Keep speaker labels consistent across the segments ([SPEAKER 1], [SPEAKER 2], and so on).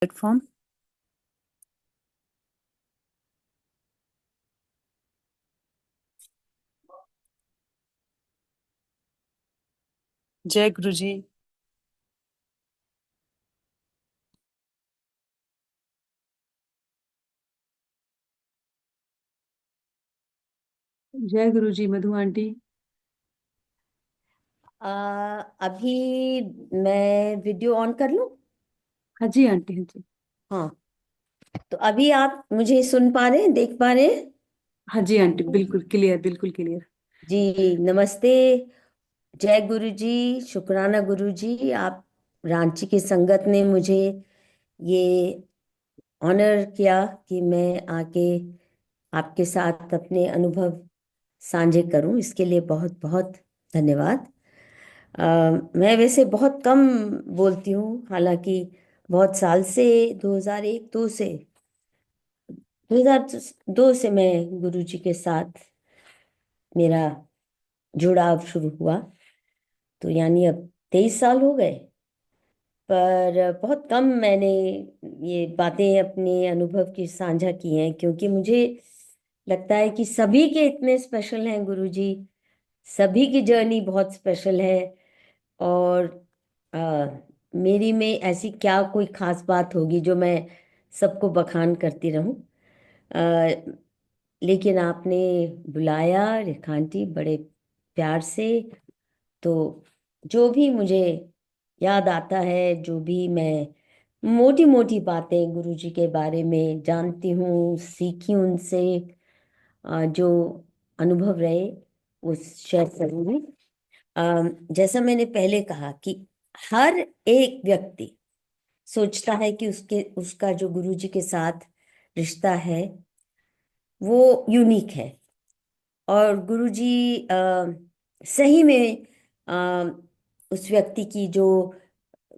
[SPEAKER 1] Platform. जय गुरु जी।
[SPEAKER 2] जय गुरु जी। मधु aunty.
[SPEAKER 3] अभी मैं वीडियो ऑन कर लूं।
[SPEAKER 2] हाँ जी आंटी, हाँ जी।
[SPEAKER 3] हाँ, तो अभी आप मुझे सुन पा रहे हैं, देख पा रहे हैं?
[SPEAKER 2] हाँ जी आंटी, बिल्कुल क्लियर, बिल्कुल क्लियर।
[SPEAKER 3] जी नमस्ते। जय गुरु जी। शुक्राना गुरु जी, आप रांची की संगत ने मुझे ये ऑनर किया कि मैं आके आपके साथ अपने अनुभव साझे करूं। इसके लिए बहुत बहुत धन्यवाद। अ, मैं वैसे बहुत कम बोलती हूँ, हालांकि बहुत साल से 2001-2 से 2002 से मैं गुरु जी के साथ मेरा जुड़ाव शुरू हुआ। तो यानी अब 23 साल हो गए। पर बहुत कम मैंने ये बातें अपने अनुभव की साझा की हैं, क्योंकि मुझे लगता है कि सभी के इतने स्पेशल हैं गुरु जी। सभी की जर्नी बहुत स्पेशल है। और आ, मेरी में ऐसी क्या कोई खास बात होगी जो मैं सबको बखान करती रहूं। लेकिन आपने बुलाया रेखांटी बड़े प्यार से। तो जो भी मुझे याद आता है, जो भी मैं मोटी मोटी बातें गुरुजी के बारे में जानती हूँ, सीखी उनसे, जो अनुभव रहे वो शेयर करूँगी। जैसा मैंने पहले कहा कि हर एक व्यक्ति सोचता है कि उसके उसका जो गुरुजी के साथ रिश्ता है वो यूनिक है। और गुरुजी सही में उस व्यक्ति की जो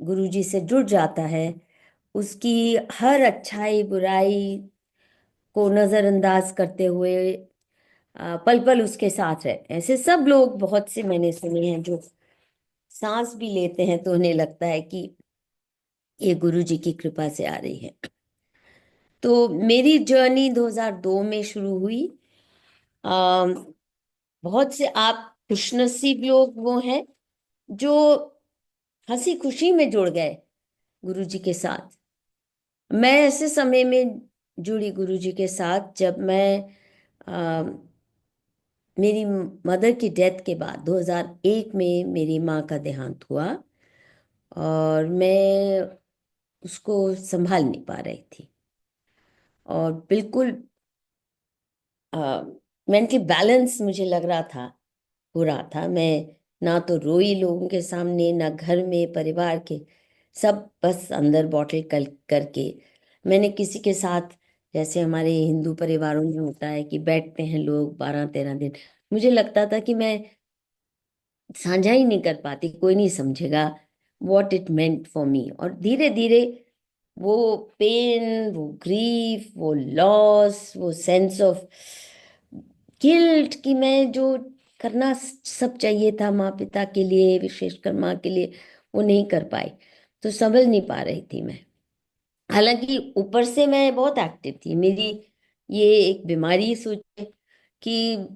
[SPEAKER 3] गुरुजी से जुड़ जाता है, उसकी हर अच्छाई बुराई को नजरअंदाज करते हुए पल पल उसके साथ रहते हैं। ऐसे सब लोग बहुत से मैंने सुने हैं जो सांस भी लेते हैं तो उन्हें लगता है कि ये गुरुजी की कृपा से आ रही है। तो मेरी जर्नी 2002 में शुरू हुई। अम, बहुत से आप खुशनसीब लोग वो हैं जो हंसी खुशी में जुड़ गए गुरुजी के साथ। मैं ऐसे समय में जुड़ी गुरुजी के साथ जब मैं मेरी मदर की डेथ के बाद 2001 में मेरी माँ का देहांत हुआ। और मैं उसको संभाल नहीं पा रही थी, और बिल्कुल मेंटली बैलेंस मुझे लग रहा था, हो रहा था। मैं ना तो रोई लोगों के सामने, ना घर में परिवार के, सब बस अंदर बॉटल करके मैंने किसी के साथ, जैसे हमारे हिंदू परिवारों में होता है कि बैठते हैं लोग 12-13 दिन, मुझे लगता था कि मैं साझा ही नहीं कर पाती, कोई नहीं समझेगा what it meant for me. और धीरे धीरे वो पेन, वो ग्रीफ, वो लॉस, वो सेंस ऑफ गिल्ट कि मैं जो करना सब चाहिए था माँ पिता के लिए, विशेषकर माँ के लिए, वो नहीं कर पाई। तो संभल नहीं पा रही थी मैं। हालांकि ऊपर से मैं बहुत एक्टिव थी। मेरी ये एक बीमारी सोचे कि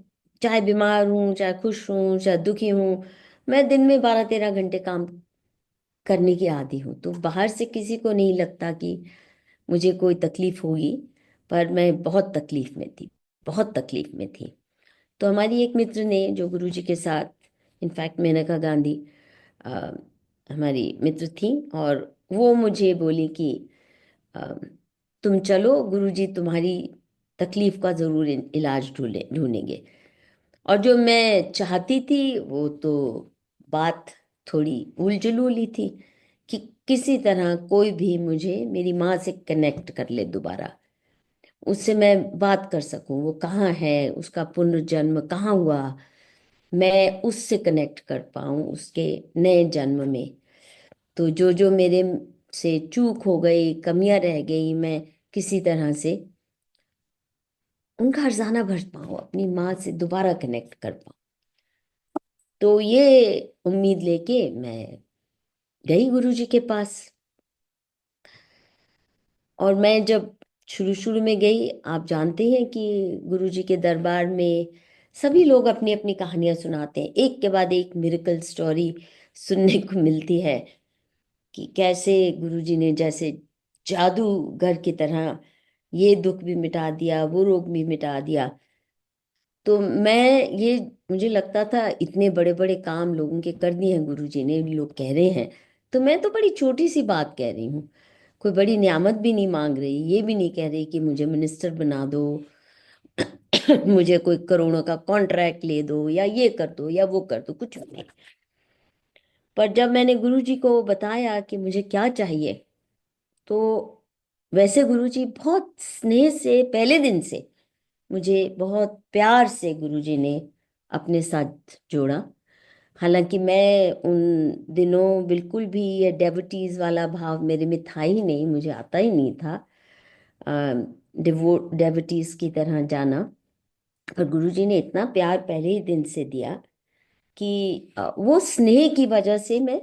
[SPEAKER 3] चाहे बीमार हूँ, चाहे खुश हूँ, चाहे दुखी हूँ, मैं दिन में 12-13 घंटे काम करने की आदी हूँ। तो बाहर से किसी को नहीं लगता कि मुझे कोई तकलीफ होगी, पर मैं बहुत तकलीफ में थी, बहुत तकलीफ में थी। तो हमारी एक मित्र ने जो गुरुजी के साथ, इनफैक्ट मेनका गांधी अ, हमारी मित्र थी, और वो मुझे बोली कि अ, तुम चलो, गुरुजी तुम्हारी तकलीफ का जरूर इलाज ढूंढेंगे। और जो मैं चाहती थी वो तो बात थोड़ी उलझुली थी कि किसी तरह कोई भी मुझे मेरी माँ से कनेक्ट कर ले दोबारा, उससे मैं बात कर सकूं, वो कहाँ है, उसका पुनर्जन्म कहाँ हुआ, मैं उससे कनेक्ट कर पाऊं उसके नए जन्म में। तो जो जो मेरे से चूक हो गई, कमियां रह गई, मैं किसी तरह से उनका हर्जाना भर पाऊं, अपनी माँ से दोबारा कनेक्ट कर पाऊं। तो ये उम्मीद लेके मैं गई गुरुजी के पास। और मैं जब शुरू शुरू में गई, आप जानते हैं कि गुरुजी के दरबार में सभी लोग अपनी अपनी कहानियां सुनाते हैं, एक के बाद एक मिरेकल स्टोरी सुनने को मिलती है कि कैसे गुरुजी ने जैसे जादूगर की तरह ये दुख भी मिटा दिया, वो रोग भी मिटा दिया। तो मैं ये मुझे लगता था इतने बड़े बड़े काम लोगों के कर दिए हैं गुरुजी ने, लोग कह रहे हैं, तो मैं तो बड़ी छोटी सी बात कह रही हूँ, कोई बड़ी नियामत भी नहीं मांग रही, ये भी नहीं कह रही कि मुझे मिनिस्टर बना दो, मुझे कोई करोड़ों का कॉन्ट्रैक्ट ले दो, या ये कर दो या वो कर दो, कुछ भी नहीं। पर जब मैंने गुरुजी को बताया कि मुझे क्या चाहिए, तो वैसे गुरुजी बहुत स्नेह से पहले दिन से मुझे बहुत प्यार से गुरुजी ने अपने साथ जोड़ा। हालांकि मैं उन दिनों बिल्कुल भी ये डेवोटीज वाला भाव मेरे में था ही नहीं, मुझे आता ही नहीं था डेवोटीज की तरह जाना। पर गुरुजी ने इतना प्यार पहले ही दिन से दिया कि वो स्नेह की वजह से मैं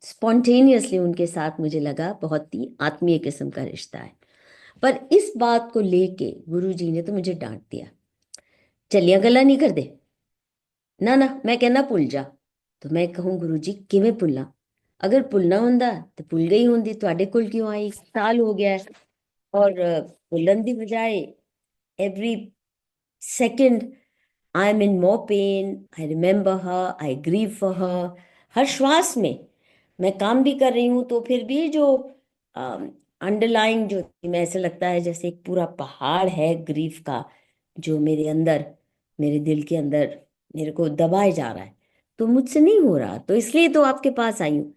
[SPEAKER 3] स्पॉन्टेनियसली उनके साथ मुझे लगा बहुत ही आत्मीय किस्म का रिश्ता है। पर इस बात को लेके गुरुजी ने तो मुझे डांट दिया, चलिया गल्ला नहीं कर दे, ना ना मैं कहना भुल जा। तो मैं कहूँ गुरुजी किवें भुल्ला, अगर भुलना हुंदा तो भुल गई होंदी, ਤੁਹਾਡੇ ਕੋਲ क्यों आई, साल हो गया है। और भुलन दी बजाय every second I am in more pain, I remember her, I grieve for her. हर श्वास में मैं काम भी कर रही हूँ तो फिर भी जो अंडरलाइंग जो मैं, ऐसे लगता है जैसे एक पूरा पहाड़ है ग्रीफ का जो मेरे अंदर, मेरे दिल के अंदर मेरे को दबाए जा रहा है, तो मुझसे नहीं हो रहा, तो इसलिए तो आपके पास आई हूँ।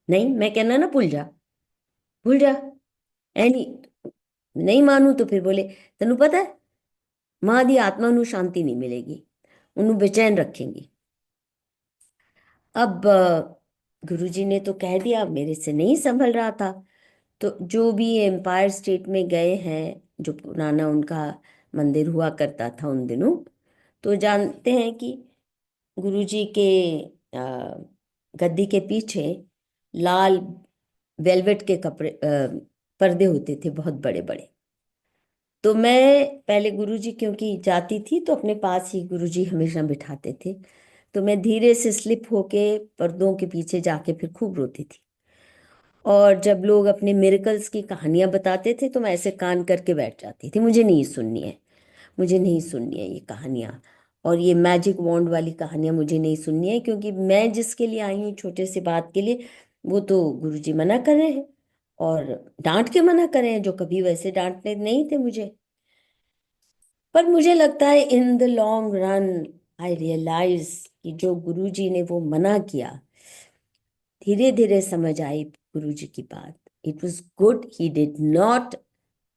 [SPEAKER 3] नहीं मैं कहना ना भूल जा, भूल जा, ऐ नहीं, नहीं मानू तो फिर बोले तेनू पता है माँ दी आत्मा ਨੂੰ शांति नहीं मिलेगी, उन्हें बेचैन रखेंगी। अब गुरुजी ने तो कह दिया, मेरे से नहीं संभल रहा था। तो जो भी एम्पायर स्टेट में गए हैं, जो पुराना उनका मंदिर हुआ करता था उन दिनों, तो जानते हैं कि गुरुजी के अ, गद्दी के पीछे लाल वेलवेट के कपड़े पर्दे होते थे बहुत बड़े बड़े। तो मैं पहले गुरुजी क्योंकि जाती थी तो अपने पास ही गुरुजी हमेशा बिठाते थे, तो मैं धीरे से स्लिप होके पर्दों के पीछे जाके फिर खूब रोती थी। और जब लोग अपने मिरेकल्स की कहानियां बताते थे तो मैं ऐसे कान करके बैठ जाती थी, मुझे नहीं सुननी है, मुझे नहीं सुननी है ये कहानियां, और ये मैजिक वॉन्ड वाली कहानियां मुझे नहीं सुननी है, क्योंकि मैं जिसके लिए आई हूँ छोटे से बात के लिए, वो तो गुरुजी मना कर रहे हैं, और डांट के मना कर रहे हैं, जो कभी वैसे डांटते नहीं थे मुझे। पर मुझे लगता है in the long run I realise कि जो गुरुजी ने वो मना किया, धीरे धीरे समझ आई गुरुजी की बात। It was good, he did not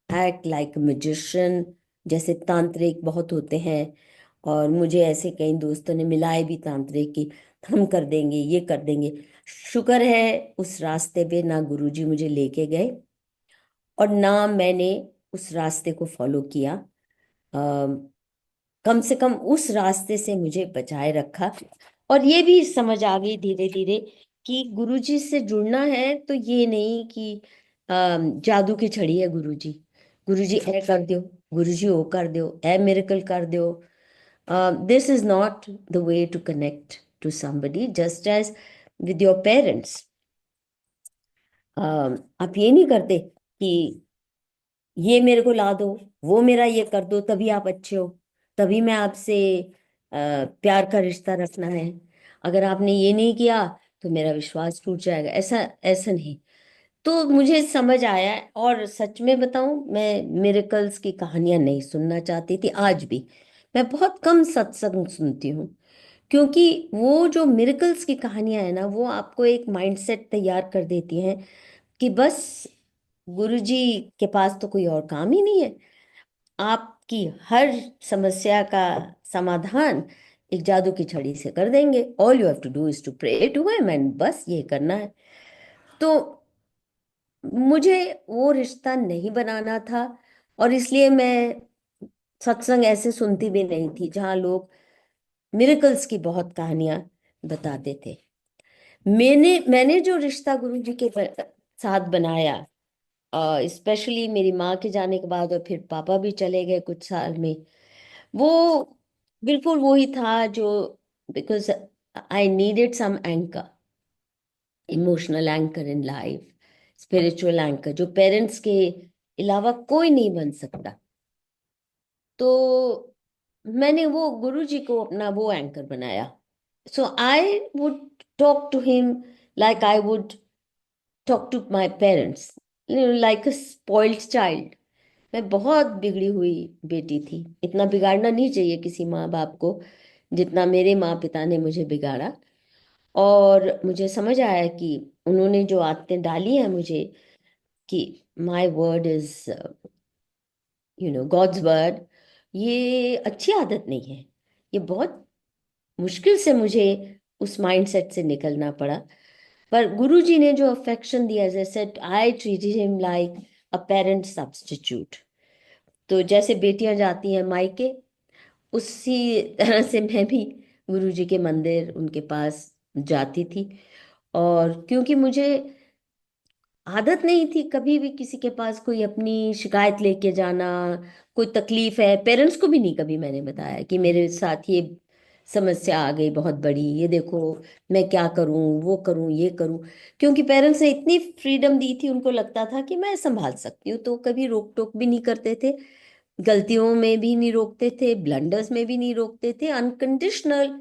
[SPEAKER 3] act like magician, जैसे तांत्रिक बहुत होते हैं, और मुझे ऐसे कई दोस्तों ने मिलाए भी तांत्रिक की, हम कर देंगे ये कर देंगे। शुक्र है उस रास्ते पे ना गुरुजी मुझे लेके गए, और ना मैंने उस रास्ते को फॉलो किया। कम से कम उस रास्ते से मुझे बचाए रखा। और ये भी समझ आ गई धीरे धीरे कि गुरुजी से जुड़ना है तो ये नहीं कि जादू की छड़ी है गुरुजी, गुरुजी ए कर दो, गुरुजी ओ कर दो, ए मिरेकल कर दो। This is not the way to connect to somebody, just as with your parents. आप ये नहीं करते कि ये मेरे को ला दो, वो मेरा ये कर दो, तभी आप अच्छे हो, तभी मैं आपसे प्यार का रिश्ता रखना है, अगर आपने ये नहीं किया तो मेरा विश्वास टूट जाएगा, ऐसा ऐसा नहीं। तो मुझे समझ आया है, और सच में बताऊं मैं मिरेकल्स की कहानियां नहीं सुनना चाहती थी, आज भी मैं बहुत कम सत्संग सुनती हूँ, क्योंकि वो जो मिरेकल्स की कहानियां है ना, वो आपको एक माइंडसेट तैयार कर देती हैं कि बस गुरुजी के पास तो कोई और काम ही नहीं है, आपकी हर समस्या का समाधान एक जादू की छड़ी से कर देंगे, all you have to do is to pray to him, and बस ये करना है। तो मुझे वो रिश्ता नहीं बनाना था, और इसलिए मैं सत्संग ऐसे सुनती भी नहीं थी जहां लोग मिरेकल्स की बहुत कहानियां बताते थे। मैंने मैंने जो रिश्ता गुरु जी के साथ बनाया, स्पेशली मेरी माँ के जाने के बाद, और फिर पापा भी चले गए कुछ साल में। वो बिल्कुल वही था जो, because I needed some anchor, emotional anchor in life, spiritual anchor, जो पेरेंट्स के अलावा कोई नहीं बन सकता। तो मैंने वो गुरुजी को अपना वो एंकर बनाया। So I would talk to him like I would talk to my parents, like a spoiled child. मैं बहुत बिगड़ी हुई बेटी थी। इतना बिगाड़ना नहीं चाहिए किसी माँ बाप को जितना मेरे माँ पिता ने मुझे बिगाड़ा। और मुझे समझ आया कि उन्होंने जो आदतें डाली हैं मुझे, कि my word is God's word, ये अच्छी आदत नहीं है। ये बहुत मुश्किल से मुझे उस माइंडसेट से निकलना पड़ा। पर गुरुजी ने जो अफेक्शन दिया, as I said, I treated him like a parent substitute. तो जैसे बेटियां जाती हैं मायके, उसी तरह से मैं भी गुरुजी के मंदिर, उनके पास जाती थी। और क्योंकि मुझे आदत नहीं थी कभी भी किसी के पास कोई अपनी शिकायत लेके जाना, कोई तकलीफ है, पेरेंट्स को भी नहीं कभी मैंने बताया कि मेरे साथ ये समस्या आ गई बहुत बड़ी, ये देखो मैं क्या करूं, वो करूं, ये करूं। क्योंकि पेरेंट्स ने इतनी फ्रीडम दी थी, उनको लगता था कि मैं संभाल सकती हूँ, तो कभी रोक टोक भी नहीं करते थे, गलतियों में भी नहीं रोकते थे, ब्लंडर्स में भी नहीं रोकते थे, अनकंडीशनल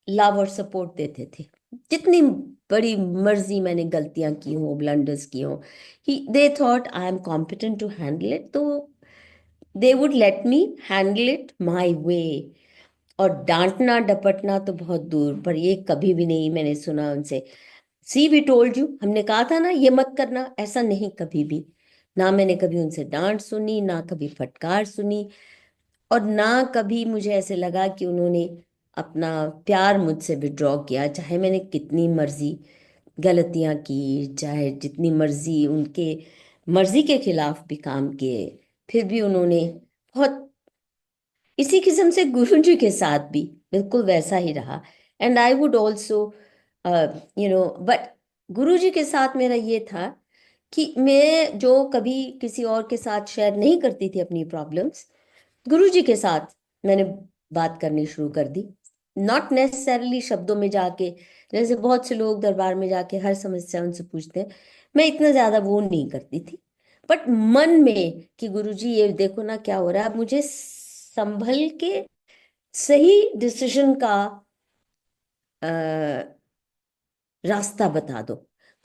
[SPEAKER 3] लव और सपोर्ट देते थे। जितनी बड़ी मर्जी मैंने गलतियां की हों, ब्लंडर्स की हों, he they thought I am competent to handle it, तो they would let me handle it my way. और डांटना डपटना तो बहुत दूर, पर ये कभी भी नहीं मैंने सुना उनसे, सी वी टोल्ड यू, हमने कहा था ना ये मत करना, ऐसा नहीं कभी भी। ना मैंने कभी उनसे डांट सुनी, ना कभी फटकार सुनी, और ना कभी मुझे ऐसे लगा कि उन्होंने अपना प्यार मुझसे विड्रॉ किया। चाहे मैंने कितनी मर्जी गलतियां की, चाहे जितनी मर्जी उनके मर्जी के खिलाफ भी काम किए, फिर भी उन्होंने बहुत, इसी किस्म से गुरु जी के साथ भी बिल्कुल वैसा ही रहा। And I would also but गुरु जी के साथ मेरा ये था कि मैं जो कभी किसी और के साथ शेयर नहीं करती थी अपनी प्रॉब्लम्स, गुरुजी के साथ मैंने बात करनी शुरू कर दी। नॉट नेसेसरली शब्दों में जाके, जैसे बहुत से लोग दरबार में जाके हर समस्या उनसे पूछते हैं, मैं इतना ज्यादा वो नहीं करती थी। बट मन में कि गुरुजी ये देखो ना क्या हो रहा है, अब मुझे संभल के सही डिसीजन का रास्ता बता दो,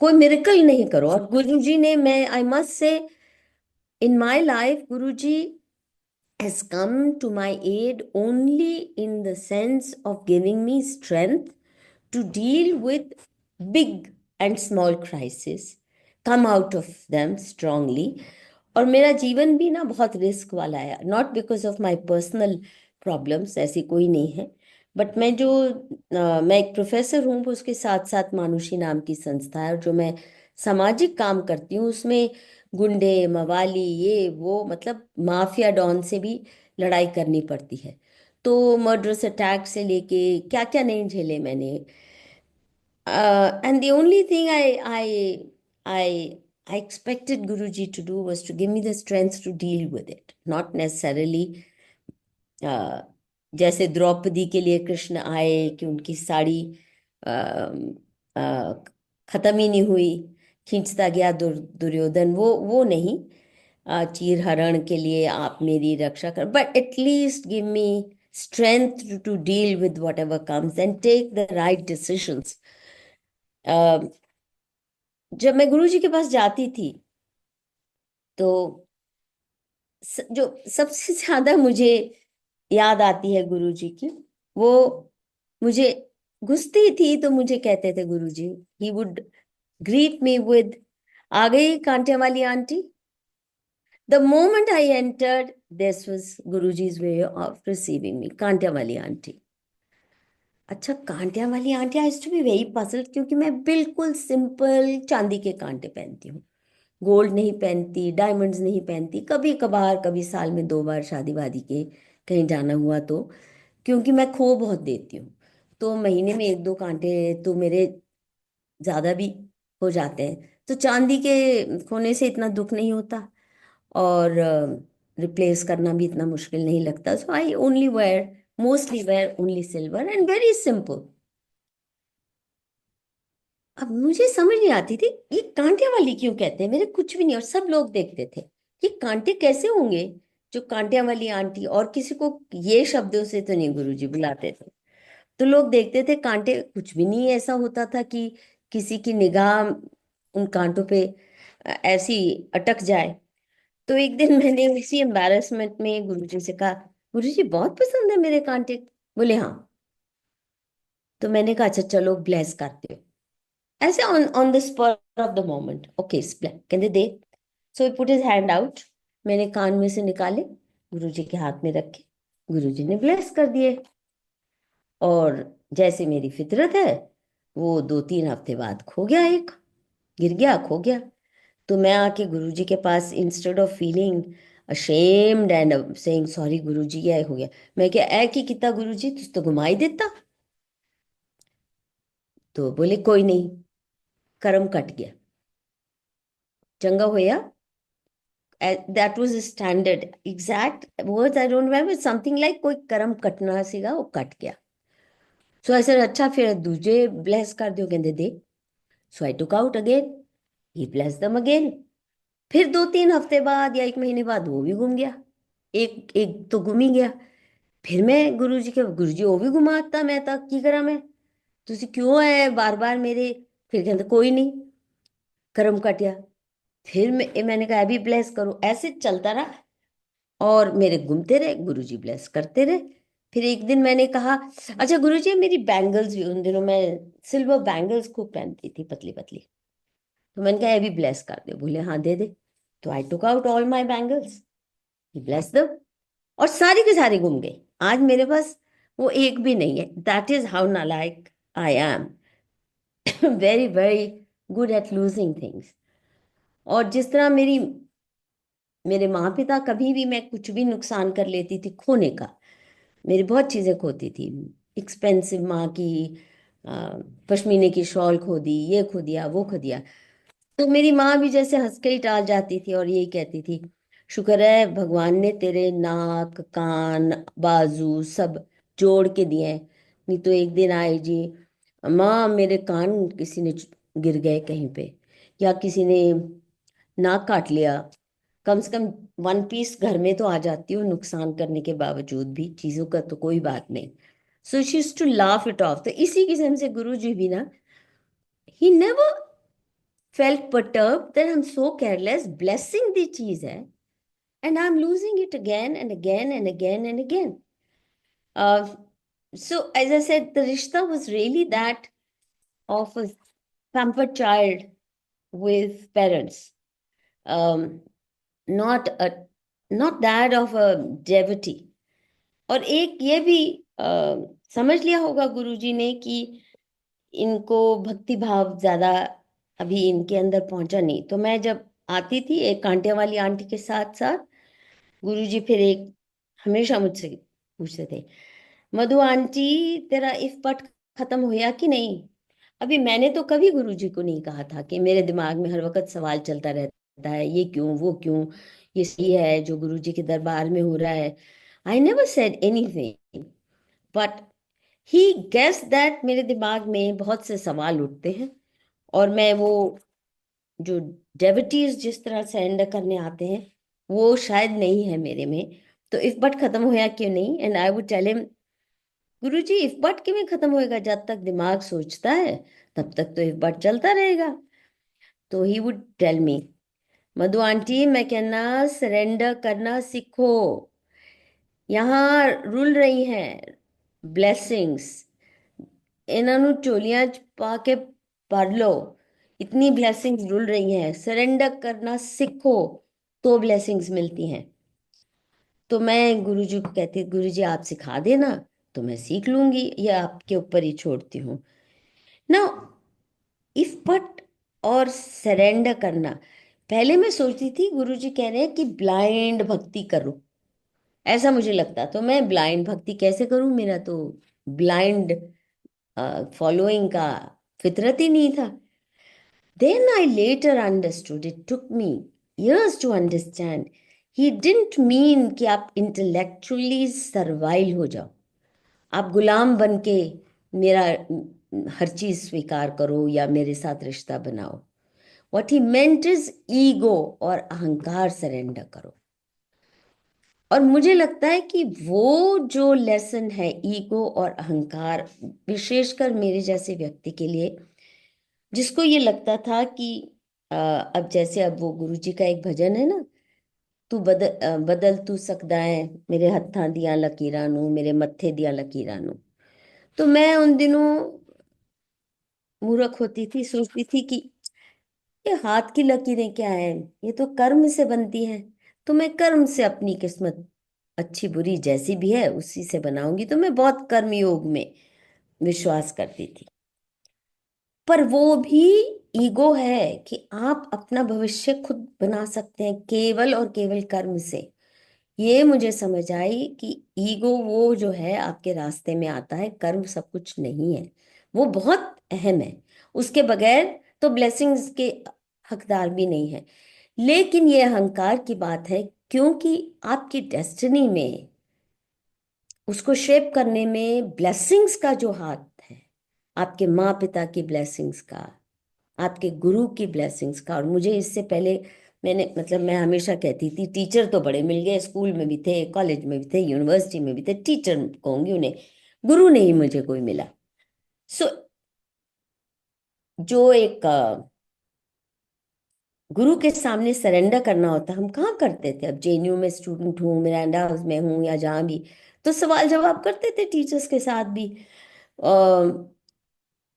[SPEAKER 3] कोई मिरेकल नहीं करो। और गुरुजी ने, मैं आई मस्ट से, in my life Guruji has come to my aid only in the sense of giving me strength to deal with big and small crises, come out of them strongly. और मेरा जीवन भी ना बहुत रिस्क वाला है, not because of my personal problems, ऐसी कोई नहीं है। बट मैं एक प्रोफेसर हूँ, उसके साथ साथ मानुषी नाम की संस्था है, और जो मैं सामाजिक काम करती हूँ उसमें गुंडे मवाली ये वो, मतलब माफिया डॉन से भी लड़ाई करनी पड़ती है। तो मर्डरस अटैक से लेके क्या क्या नहीं झेले मैंने। And the only thing I I expected Guruji to do was to give me the strength to deal with it, not necessarily uh, जैसे द्रौपदी के लिए कृष्ण आए कि उनकी साड़ी खत्म ही नहीं हुई, खींचता गया दुर्योधन, वो नहीं। चीर हरण के लिए आप मेरी रक्षा कर, but at least give me strength to deal with whatever comes and take the right decisions. जब मैं गुरु जी के पास जाती थी, तो जो सबसे ज्यादा मुझे याद आती है गुरु जी की, वो मुझे घुसती थी तो मुझे कहते थे Guru ji, he would greet me with, आ गई कांटे वाली आंटी। The moment I entered, this was Guruji's way of receiving me, कांटे वाली आंटी। अच्छा, कांटिया वाली आंटी, I to be very puzzled, क्योंकि मैं बिल्कुल सिंपल चांदी के कांटे पहनती हूँ, गोल्ड नहीं पहनती, डायमंड्स नहीं पहनती, कभी कभार, कभी साल में 2 बार शादी वादी के कहीं जाना हुआ तो, क्योंकि मैं खो बहुत देती हूँ, तो महीने में 1-2 कांटे तो मेरे ज्यादा भी हो जाते हैं, तो चांदी के खोने से इतना दुख नहीं होता, और रिप्लेस करना भी इतना मुश्किल नहीं लगता। So I only wear, mostly wear only silver and very simple. अब मुझे समझ नहीं आती थी ये कांटे वाली क्यों कहते हैं, मेरे कुछ भी नहीं, और सब लोग देखते थे ये कांटे कैसे होंगे, जो कांटे वाली आंटी, और किसी को ये शब्दों से तो नहीं गुरुजी बुलाते थे। तो लोग देखते थे कांटे, कुछ भी नहीं ऐसा होता था कि किसी की निगाह उन कांटों पे ऐसी अटक जाए। तो एक दिन मैंने इसी एम्बैरेसमेंट में गुरुजी से कहा, गुरुजी बहुत पसंद है मेरे कांटे। बोले हाँ। तो मैंने कहा अच्छा चलो ब्लेस करते हो, ऐसे on on the spot of the moment. Okay कहते दे। सो ही पुट हिज हैंड आउट, मैंने कान में से निकाले, गुरुजी के हाथ में रखे, गुरुजी ने ब्लेस कर दिए। और जैसे मेरी फितरत है, वो 2-3 हफ्ते बाद खो गया, एक गिर गया, खो गया। तो मैं आके गुरुजी के पास, instead of feeling ashamed and saying sorry Guruji ये हो गया, मैं क्या ऐ की किता गुरुजी तुस तो घुमाई देता। तो बोले कोई नहीं, कर्म कट गया, चंगा होया। That was standard exact words, I don't remember, something like कोई कर्म कटना सीगा, वो कट गया। सो ऐसे अच्छा फिर दूजे ब्लेस कर दियो, कहते दे। सो आई टुक आउट अगेन, ही ब्लेस दम अगेन। फिर 2-3 हफ्ते बाद या 1 महीने बाद वो भी घूम गया, एक एक तो घूम ही गया। फिर मैं गुरुजी के, गुरुजी वो भी घुमाता, मैं तक की करा मैं, तुसी क्यों है बार बार मेरे। फिर कहते कोई नहीं, कर्म कटिया। फिर मैंने कहा अभी ब्लेस करो, ऐसे चलता रहा। और मेरे घूमते रहे, गुरुजी ब्लेस करते रहे। फिर एक दिन मैंने कहा अच्छा गुरुजी मेरी बैंगल्स भी, उन दिनों मैं सिल्वर बैंगल्स खूब पहनती थी, पतली पतली। तो मैंने कहा अभी ब्लेस कर दे। बोले हाँ दे दे। तो I took out all my bangles, he bless them, और सारी के सारी घूम गई। आज मेरे पास वो एक भी नहीं है। दैट इज हाउ नालायक आई am. Very very good at losing things. और जिस तरह मेरे माँ पिता, कभी भी मैं कुछ भी नुकसान कर लेती थी खोने का, मेरी बहुत चीजें खोती थी। एक्सपेंसिव माँ की अ, पश्मीने की शॉल खो दी, ये खो दिया, वो खो दिया। तो मेरी माँ भी जैसे हंस के ही टाल जाती थी और यही कहती थी, शुक्र है भगवान ने तेरे नाक कान बाजू सब जोड़ के दिए हैं, नहीं तो एक दिन आए जी माँ मेरे कान किसी ने गिर गए कहीं पे, या किसी ने नाक काट लिया। कम से कम 1 पीस घर में तो आ जाती हो, नुकसान करने के बावजूद भी, चीजों का तो कोई बात नहीं। So she used to laugh it off. तो इसी किस्म से गुरु जी भी ना, he never felt perturbed that I'm so careless blessing the cheese है and I'm losing it again and again and again and again. Uh, so as I said, the rishta was really that of a pampered child with parents, um, not a not that of a devotee. और एक ये भी समझ लिया होगा गुरुजी ने कि इनको भक्ति भाव ज्यादा अभी इनके अंदर पहुंचा नहीं। तो मैं जब आती थी एक कांटे वाली आंटी के साथ साथ, गुरुजी फिर एक हमेशा मुझसे पूछते थे, मधु आंटी तेरा इफ पट खत्म होया कि नहीं। अभी मैंने तो कभी गुरुजी को नहीं कहा था, कि मेरे दिमाग में हर वक्त सवाल चलता रहता है ये क्यों वो क्यों, ये सही है जो गुरुजी के दरबार में हो रहा है। I never said anything, but he guess that मेरे दिमाग में बहुत से सवाल उठते हैं, और मैं वो जो डेविटीज जिस तरह सरेंडर करने आते हैं वो शायद नहीं है मेरे में। तो इफ बट खत्म होया क्यों नहीं, and I would tell him, Guruji if but क्यों खत्म होएगा, जब तक दिमाग सोचता है तब तक तो इफ बट चलता रहेगा। तो he would tell me, Madhu aunty मैं कहना सरेंडर करना सीखो, यहाँ रुल रही हैं ब्लेसिंग्स, इन्होंने चोलियां पा के पढ़ लो, इतनी ब्लेसिंग्स रुल रही हैं, सरेंडर करना सीखो तो ब्लेसिंग्स मिलती हैं। तो मैं गुरुजी को कहती, गुरुजी आप सिखा देना तो मैं सीख लूंगी, या आपके ऊपर ही छोड़ती हूँ ना। इफ बट और सरेंडर करना, पहले मैं सोचती थी गुरुजी कह रहे हैं कि ब्लाइंड भक्ति करो, ऐसा मुझे लगता। तो मैं ब्लाइंड भक्ति कैसे करूं, मेरा तो ब्लाइंड फॉलोइंग का फितरत ही नहीं था। Then I later understood, it took me years to understand, he didn't mean कि आप intellectually servile हो जाओ, आप गुलाम बन के मेरा हर चीज स्वीकार करो या मेरे साथ रिश्ता बनाओ. What he meant is ego और अहंकार सरेंडर करो. और मुझे लगता है कि वो जो लेसन है ईगो और अहंकार, विशेषकर मेरे जैसे व्यक्ति के लिए, जिसको ये लगता था कि अब जैसे अब वो गुरुजी का एक भजन है ना, तू बदल तू सकदा है, मेरे हत्थां दियां लकीरां नू, मेरे मत्थे दियां लकीरां नू. तो मैं उन दिनों मूर्ख होती थी, सोचती थी कि ये हाथ की लकीरें क्या है, ये तो कर्म से बनती हैं. तो मैं कर्म से अपनी किस्मत अच्छी बुरी जैसी भी है उसी से बनाऊंगी. तो मैं बहुत कर्म योग में विश्वास करती थी. पर वो भी ईगो है कि आप अपना भविष्य खुद बना सकते हैं केवल और केवल कर्म से. ये मुझे समझ आई कि ईगो वो जो है आपके रास्ते में आता है, कर्म सब कुछ नहीं है. वो बहुत अहम है, उसके बगैर तो ब्लेसिंग्स के हकदार भी नहीं है. लेकिन ये अहंकार की बात है, क्योंकि आपकी डेस्टिनी में उसको शेप करने में ब्लेसिंग्स का जो हाथ है, आपके माँ पिता की ब्लेसिंग्स का, आपके गुरु की ब्लेसिंग्स का. और मुझे इससे पहले मैंने मतलब मैं हमेशा कहती थी टीचर तो बड़े मिल गए, स्कूल में भी थे, कॉलेज में भी थे, यूनिवर्सिटी में भी थे, टीचर कहूंगी उन्हें, गुरु नहीं मुझे कोई मिला. सो जो एक गुरु के सामने सरेंडर करना होता, हम कहाँ करते थे. अब जेएनयू में स्टूडेंट हूँ, मिरांडा हाउस में हूँ या जहाँ भी, तो सवाल जवाब करते थे टीचर्स के साथ भी.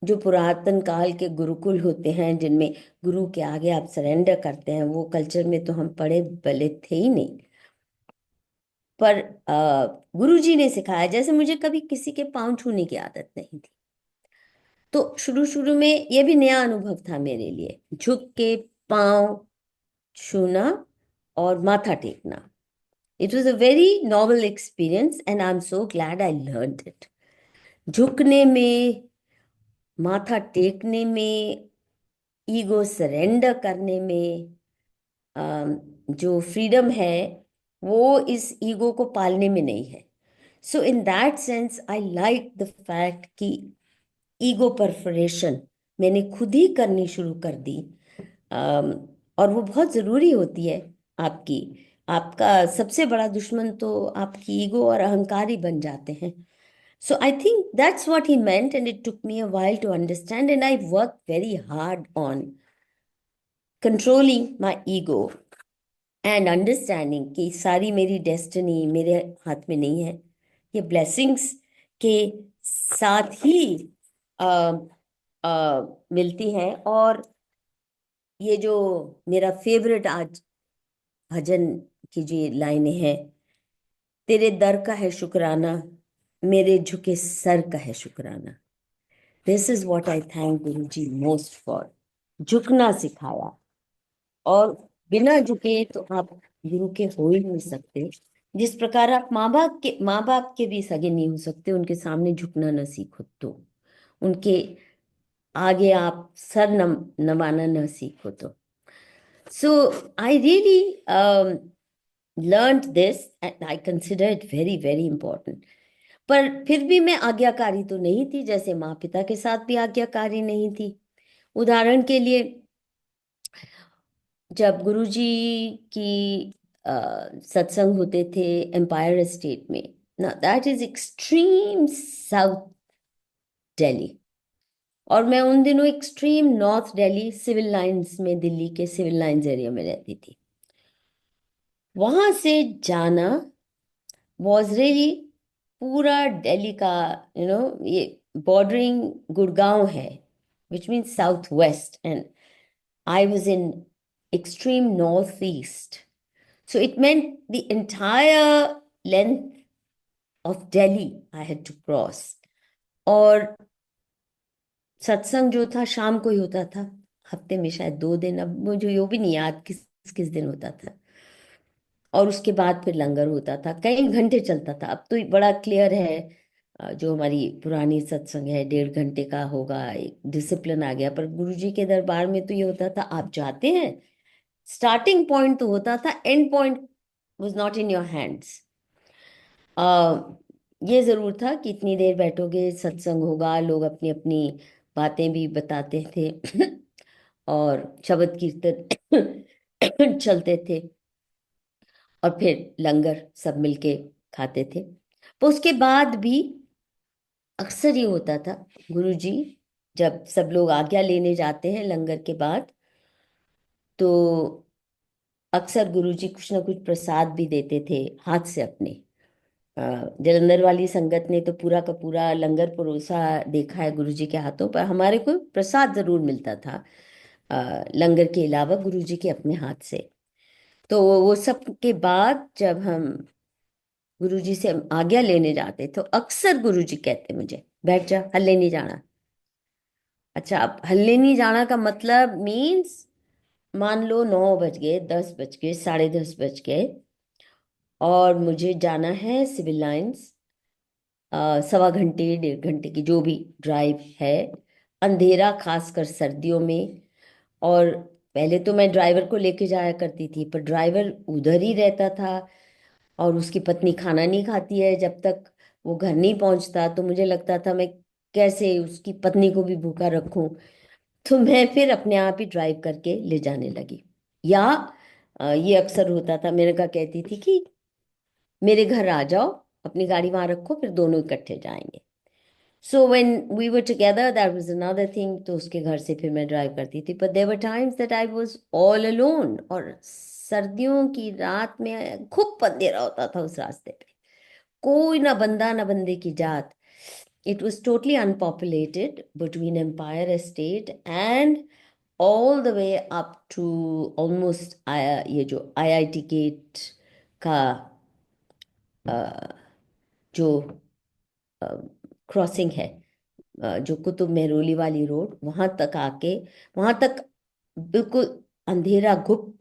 [SPEAKER 3] जो पुरातन काल के गुरुकुल होते हैं जिनमें गुरु के आगे आप सरेंडर करते हैं, वो कल्चर में तो हम पढ़े भले थे ही नहीं. पर गुरु जी ने सिखाया, जैसे मुझे कभी किसी के पाँव छूने की आदत नहीं थी, तो शुरू शुरू में ये भी नया अनुभव था मेरे लिए, झुक के पाँव छूना और माथा टेकना. It was a very novel experience and I am so glad I learn it. झुकने में, माथा टेकने में, ईगो सरेंडर करने में जो फ्रीडम है वो इस ईगो को पालने में नहीं है. So in that sense I like the fact कि ईगो परफोरेशन मैंने खुद ही करनी शुरू कर दी. और वो बहुत ज़रूरी होती है आपकी. आपका सबसे बड़ा दुश्मन तो आपकी ईगो और अहंकार ही बन जाते हैं. So I think that's what he meant, and it took me a while to understand, and I worked very hard on controlling my ego and understanding कि सारी मेरी डेस्टिनी मेरे हाथ में नहीं है, ये ब्लेसिंग्स के साथ ही आ, मिलती है. और ये जो मेरा फेवरेट आज भजन की जो लाइनें हैं, तेरे दर का है शुक्राना, मेरे झुके सर का है शुक्राना. This is what I thank Guru ji most for. झुकना सिखाया, और बिना झुके तो आप गुरु के हो ही नहीं सकते. जिस प्रकार आप माँ बाप के भी सगे नहीं हो सकते, उनके सामने झुकना न सीखो तो, उनके आगे आप सर नवाना न सीखो तो. So I really learned this and I consider it very very important. पर फिर भी मैं आज्ञाकारी तो नहीं थी, जैसे माँ पिता के साथ भी आज्ञाकारी नहीं थी. उदाहरण के लिए, जब गुरुजी की सत्संग होते थे एम्पायर एस्टेट में, ना that is extreme south Delhi, और मैं उन दिनों extreme north Delhi civil lines में, दिल्ली के सिविल लाइंस एरिया में रहती थी. वहां से जाना वॉज रियली, पूरा दिल्ली का ये बॉर्डरिंग गुड़गांव है, which means south west, and I was in extreme northeast. So it meant the entire length of Delhi I had to cross. और सत्संग जो था शाम को ही होता था, हफ्ते में शायद 2 दिन, अब मुझे वो भी नहीं याद किस किस दिन होता था. और उसके बाद फिर लंगर होता था, कई घंटे चलता था. अब तो बड़ा क्लियर है जो हमारी पुरानी सत्संग है 1.5 घंटे का होगा, एक डिसिप्लिन आ गया। पर गुरुजी के दरबार में तो ये होता था, आप जाते हैं, स्टार्टिंग पॉइंट तो होता था, and point was not in your hands. ये जरूर था कि इतनी देर बैठोगे, सत्संग होगा, लोग अपनी अपनी बातें भी बताते थे और शब्द कीर्तन चलते थे, और फिर लंगर सब मिलके खाते थे। पर उसके बाद भी अक्सर ये होता था, गुरुजी जब सब लोग आज्ञा लेने जाते हैं लंगर के बाद, तो अक्सर गुरुजी कुछ ना कुछ प्रसाद भी देते थे हाथ से अपने। अ, जलंधर वाली संगत ने तो पूरा का पूरा लंगर परोसा देखा है गुरुजी के हाथों पर, हमारे को प्रसाद जरूर मिलता था लंगर के अलावा गुरुजी के अपने हाथ से। तो वो सब के बाद जब हम गुरुजी से आज्ञा लेने जाते तो अक्सर गुरुजी कहते मुझे, बैठ जा, हल्ले नहीं जाना। अच्छा, अब हल्ले नहीं जाना का मतलब मीन्स, मान लो 9 बज गए, 10 बज गए, 10:30 बज गए, और मुझे जाना है सिविल लाइंस, 1.25 घंटे 1.5 घंटे की जो भी ड्राइव है, अंधेरा खासकर सर्दियों में। और पहले तो मैं ड्राइवर को लेके जाया करती थी, पर ड्राइवर उधर ही रहता था, और उसकी पत्नी खाना नहीं खाती है जब तक वो घर नहीं पहुंचता, तो मुझे लगता था मैं कैसे उसकी पत्नी को भी भूखा रखूं। तो मैं फिर अपने आप ही ड्राइव करके ले जाने लगी। या ये अक्सर होता था, मेरे का कहती थी कि मेरे घर आ जाओ, अपनी गाड़ी वहां रखो, फिर दोनों इकट्ठे जाएंगे। So when we were together that was another thing, तो उसके घर से फिर मैं ड्राइव करती थी। पर there were times that I was all alone, और सर्दियों की रात में खूब अंधेरा होता था उस रास्ते पे, कोई ना बंदा ना बंदे की जात। It was totally unpopulated between Empire Estate and all the way up to almost ये जो IIT गेट का जो क्रॉसिंग है, जो कुतुब मेहरोली वाली रोड, वहां तक आके, वहां तक बिल्कुल अंधेरा गुप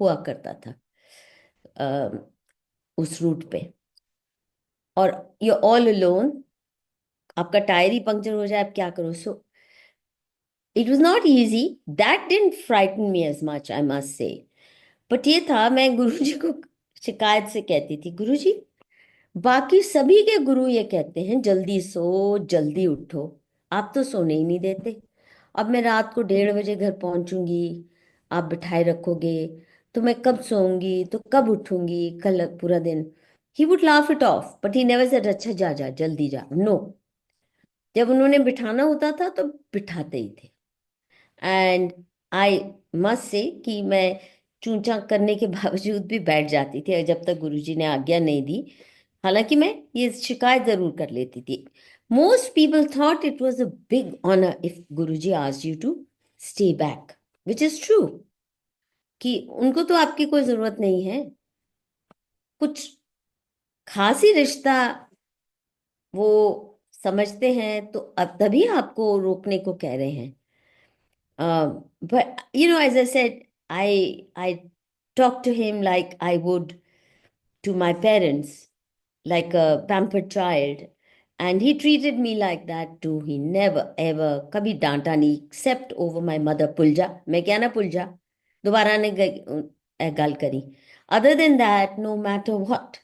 [SPEAKER 3] हुआ करता था उस रूट पे। और यू ऑल अलोन, आपका टायर ही पंक्चर हो जाए, आप क्या करो। So it was not easy, that didn't frighten me as much, I must say. But ये था, मैं गुरुजी को शिकायत से कहती थी, गुरुजी बाकी सभी के गुरु ये कहते हैं जल्दी सो जल्दी उठो, आप तो सोने ही नहीं देते। अब मैं रात को 1:30 बजे घर पहुंचूंगी, आप बिठाए रखोगे, तो मैं कब सोऊंगी, तो कब उठूंगी कल पूरा दिन। He would laugh it of, but he never said अच्छा जा जा जल्दी जा, नो। जब उन्होंने बिठाना होता था तो बिठाते ही थे। एंड आई मस्ट से कि मैं चूंचा करने के बावजूद भी बैठ जाती थी जब तक गुरुजी ने आज्ञा नहीं दी। हालांकि मैं ये शिकायत जरूर कर लेती थी। Most people thought it was a big honour if Guruji asked you to stay back, which is true, कि उनको तो आपकी कोई जरूरत नहीं है। कुछ खास ही रिश्ता वो समझते हैं, तो अब तभी आपको रोकने को कह रहे हैं। But as I said, I talked to him like I would to my parents, like a pampered child, and he treated me like that too. He never ever कभी डांटा नहीं, except over my mother, पुलजा, मैं क्या ना पुलजा, दोबारा ने गल करी। Other than that, no matter what.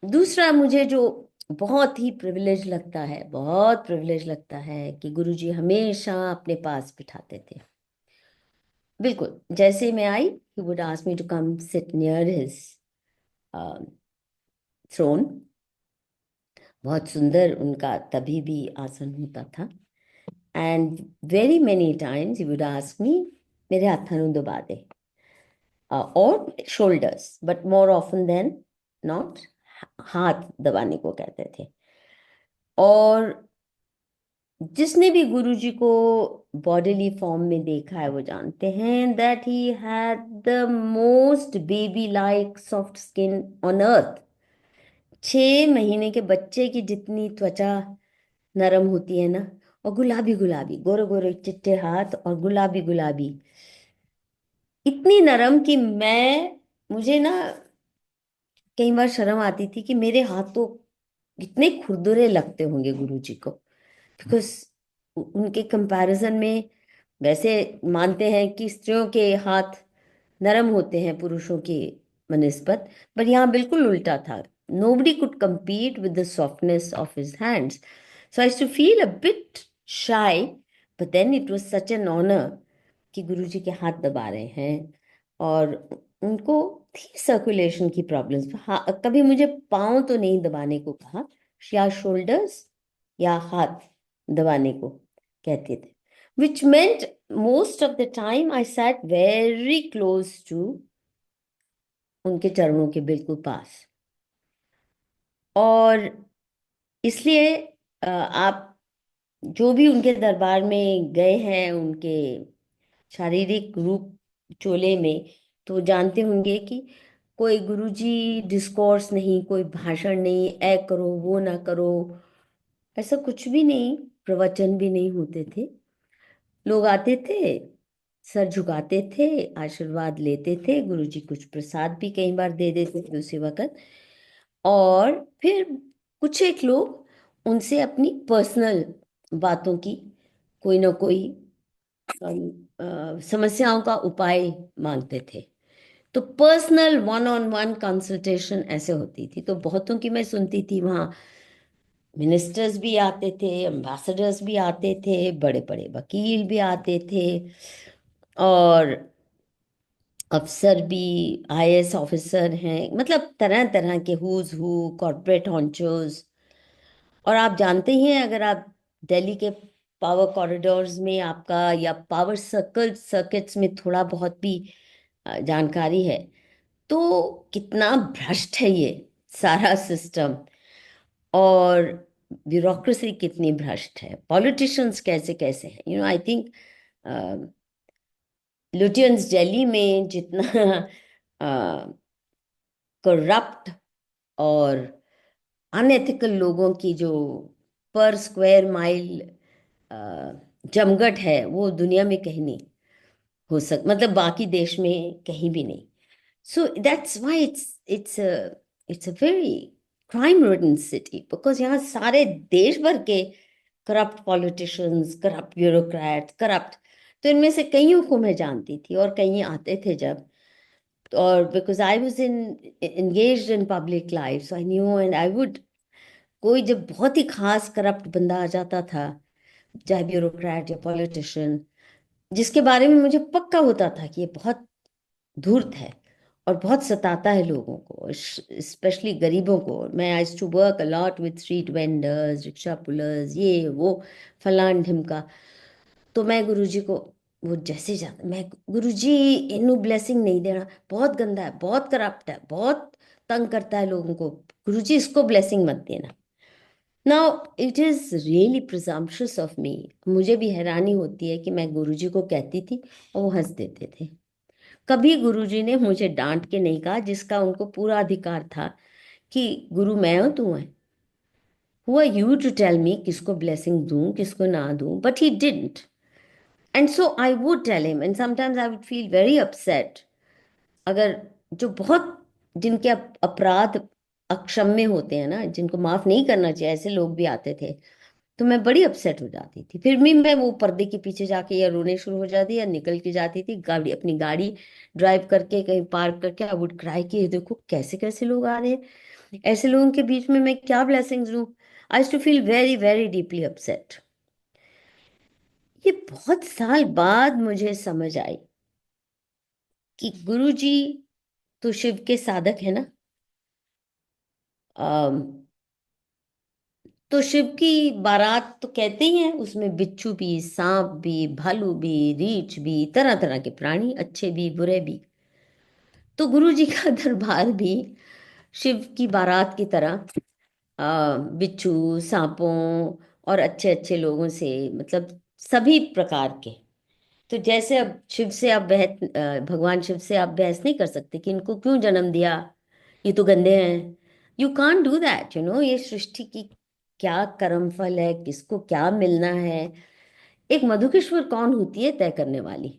[SPEAKER 3] दूसरा मुझे जो बहुत ही प्रिविलेज लगता है, बहुत प्रिविलेज लगता है, कि गुरुजी हमेशा अपने पास बिठाते थे। बिल्कुल जैसे मैं आई, he would ask me to come sit near his throne. बहुत सुंदर उनका तभी भी आसन होता था। And very many times he would ask me, मेरे हाथों ਨੂੰ दबा दे, और shoulders, but more often than not हाथ दबाने को कहते थे। और जिसने भी गुरुजी को बॉडीली फॉर्म में देखा है वो जानते हैं that he had the most baby like soft skin on earth. 6 महीने के बच्चे की जितनी त्वचा नरम होती है ना, और गुलाबी गुलाबी, गोरे गोरे चिट्टे हाथ, और गुलाबी गुलाबी, इतनी नरम कि मुझे ना कई बार शर्म आती थी कि मेरे हाथ तो कितने खुरदुरे लगते होंगे गुरु जी को, बिकॉज उनके कंपैरिजन में वैसे मानते हैं कि स्त्रियों के हाथ नरम होते हैं पुरुषों के बनिस्बत, पर यहाँ बिल्कुल उल्टा था. Nobody could compete with the softness of his hands. So I used to feel a bit shy, but then it was such an honor कि गुरुजी के हाथ दबा रहे हैं. और उनको थी सर्कुलेशन की प्रॉब्लम्स. हाँ, कभी मुझे पाँव तो नहीं दबाने को कहा, या शोल्डर्स या हाथ दबाने को कहते थे, which meant most of the time I sat very close to उनके चरणों के बिल्कुल पास. और इसलिए आप जो भी उनके दरबार में गए हैं उनके शारीरिक रूप चोले में, तो जानते होंगे कि कोई गुरुजी डिस्कोर्स नहीं, कोई भाषण नहीं, ऐ करो वो ना करो, ऐसा कुछ भी नहीं. प्रवचन भी नहीं होते थे. लोग आते थे, सर झुकाते थे, आशीर्वाद लेते थे. गुरुजी कुछ प्रसाद भी कई बार दे देते थे उसी वक्त. और फिर कुछ एक लोग उनसे अपनी पर्सनल बातों की कोई ना कोई समस्याओं का उपाय मांगते थे. तो personal one on one consultation ऐसे होती थी. तो बहुतों की मैं सुनती थी. वहाँ मिनिस्टर्स भी आते थे, एम्बेसडर्स भी आते थे, बड़े बड़े वकील भी आते थे, और अफसर भी, आईएएस ऑफिसर हैं, मतलब तरह तरह के हुज हु कॉर्पोरेट हॉन्चोज. और आप जानते ही हैं, अगर आप दिल्ली के पावर कॉरिडोर्स में आपका या पावर सर्किट्स में थोड़ा बहुत भी जानकारी है, तो कितना भ्रष्ट है ये सारा सिस्टम. और ब्यूरोक्रेसी कितनी भ्रष्ट है, पॉलिटिशियंस कैसे कैसे हैं. आई थिंक लुटियंस दिल्ली में जितना करप्ट और अनएथिकल लोगों की जो पर स्क्वायर माइल जमघट है, वो दुनिया में कहीं नहीं हो मतलब बाकी देश में कहीं भी नहीं. So that's why it's a very crime ridden city, because यहाँ सारे देश भर के corrupt politicians, corrupt bureaucrats, corrupt. तो इनमें से कईयों को मैं जानती थी, और कई आते थे जब. और because I was in engaged in public life, so I knew and I would. कोई जब बहुत ही खास करप्ट बंदा आ जाता था, चाहे ब्यूरोक्रेट या पॉलिटिशियन, जिसके बारे में मुझे पक्का होता था कि ये बहुत धूर्त है और बहुत सताता है लोगों को, स्पेशली गरीबों को. मैं I used to work a lot with street vendors, rickshaw pullers, ये वो फलान ढिमका. तो मैं गुरुजी को, वो जैसे जाता, मैं गुरुजी इन्हू ब्लेसिंग नहीं देना, बहुत गंदा है, बहुत करप्ट है, बहुत तंग करता है लोगों को, गुरुजी इसको ब्लेसिंग मत देना. Now it is really presumptuous of me. मुझे भी हैरानी होती है कि मैं गुरुजी को कहती थी और वो हंस देते थे. कभी गुरुजी ने मुझे डांट के नहीं कहा, जिसका उनको पूरा अधिकार था कि गुरु मैं हूं तू है, who are you to tell me किसको ब्लेसिंग दूं किसको ना दूं. But he didn't. And so I would tell him, and sometimes I would feel very upset. अगर जो बहुत, जिनके अपराध अक्षम्य होते हैं ना, जिनको माफ नहीं करना चाहिए, ऐसे लोग भी आते थे, तो मैं बड़ी अपसेट हो जाती थी. फिर भी मैं वो पर्दे के पीछे जाके या रोने शुरू हो जाती, या निकल के जाती थी, गाड़ी अपनी गाड़ी ड्राइव करके कहीं पार्क करके. आई वुड क्राई कि ये देखो कैसे कैसे लोग आ रहे हैं, ऐसे लोगों के बीच में मैं क्या ब्लेसिंग्स दूं. I too feel very very deeply upset. ये बहुत साल बाद मुझे समझ आई कि गुरुजी तो शिव के साधक है ना. अम, तो शिव की बारात तो कहते ही हैं, उसमें बिच्छू भी, सांप भी, भालू भी, रीछ भी, तरह तरह के प्राणी, अच्छे भी बुरे भी. तो गुरु जी का दरबार भी शिव की बारात की तरह बिच्छू, सांपों और अच्छे अच्छे लोगों से, मतलब सभी प्रकार के. तो जैसे अब शिव से आप भगवान शिव से आप बहस नहीं कर सकते कि इनको क्यों जन्म दिया, ये तो गंदे हैं. You can't do that. ये सृष्टि की क्या कर्म फल है, किसको क्या मिलना है. एक मधुकेश्वर कौन होती है तय करने वाली.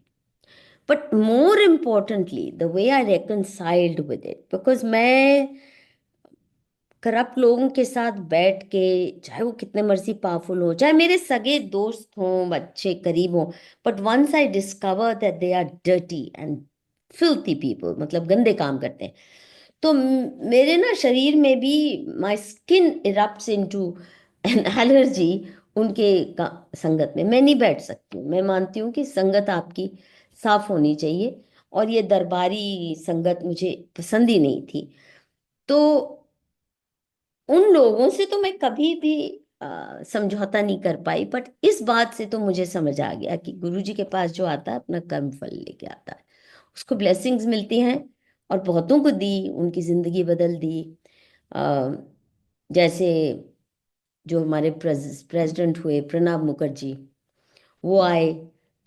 [SPEAKER 3] But more importantly the way I reconciled with it, because मैं करप्ट लोगों के साथ बैठ के, चाहे वो कितने मर्जी पावरफुल हो, चाहे मेरे सगे दोस्त हों, बच्चे करीब हों, but once I discover that they are dirty and filthy people, मतलब गंदे काम करते हैं, तो मेरे ना शरीर में भी my skin erupts into an allergy उनके संगत में। मैं नहीं बैठ सकती हूँ। मैं मानती हूँ कि संगत आपकी साफ होनी चाहिए, और ये दरबारी संगत मुझे पसंद ही नहीं थी। तो उन लोगों से तो मैं कभी भी समझौता नहीं कर पाई, बट इस बात से तो मुझे समझ आ गया कि गुरुजी के पास जो आता है अपना कर्म फल लेके आता है, उसको ब्लेसिंग्स मिलती हैं, और बहुतों को दी, उनकी जिंदगी बदल दी। अ, जैसे जो हमारे प्रेसिडेंट हुए प्रणब मुखर्जी, वो आए,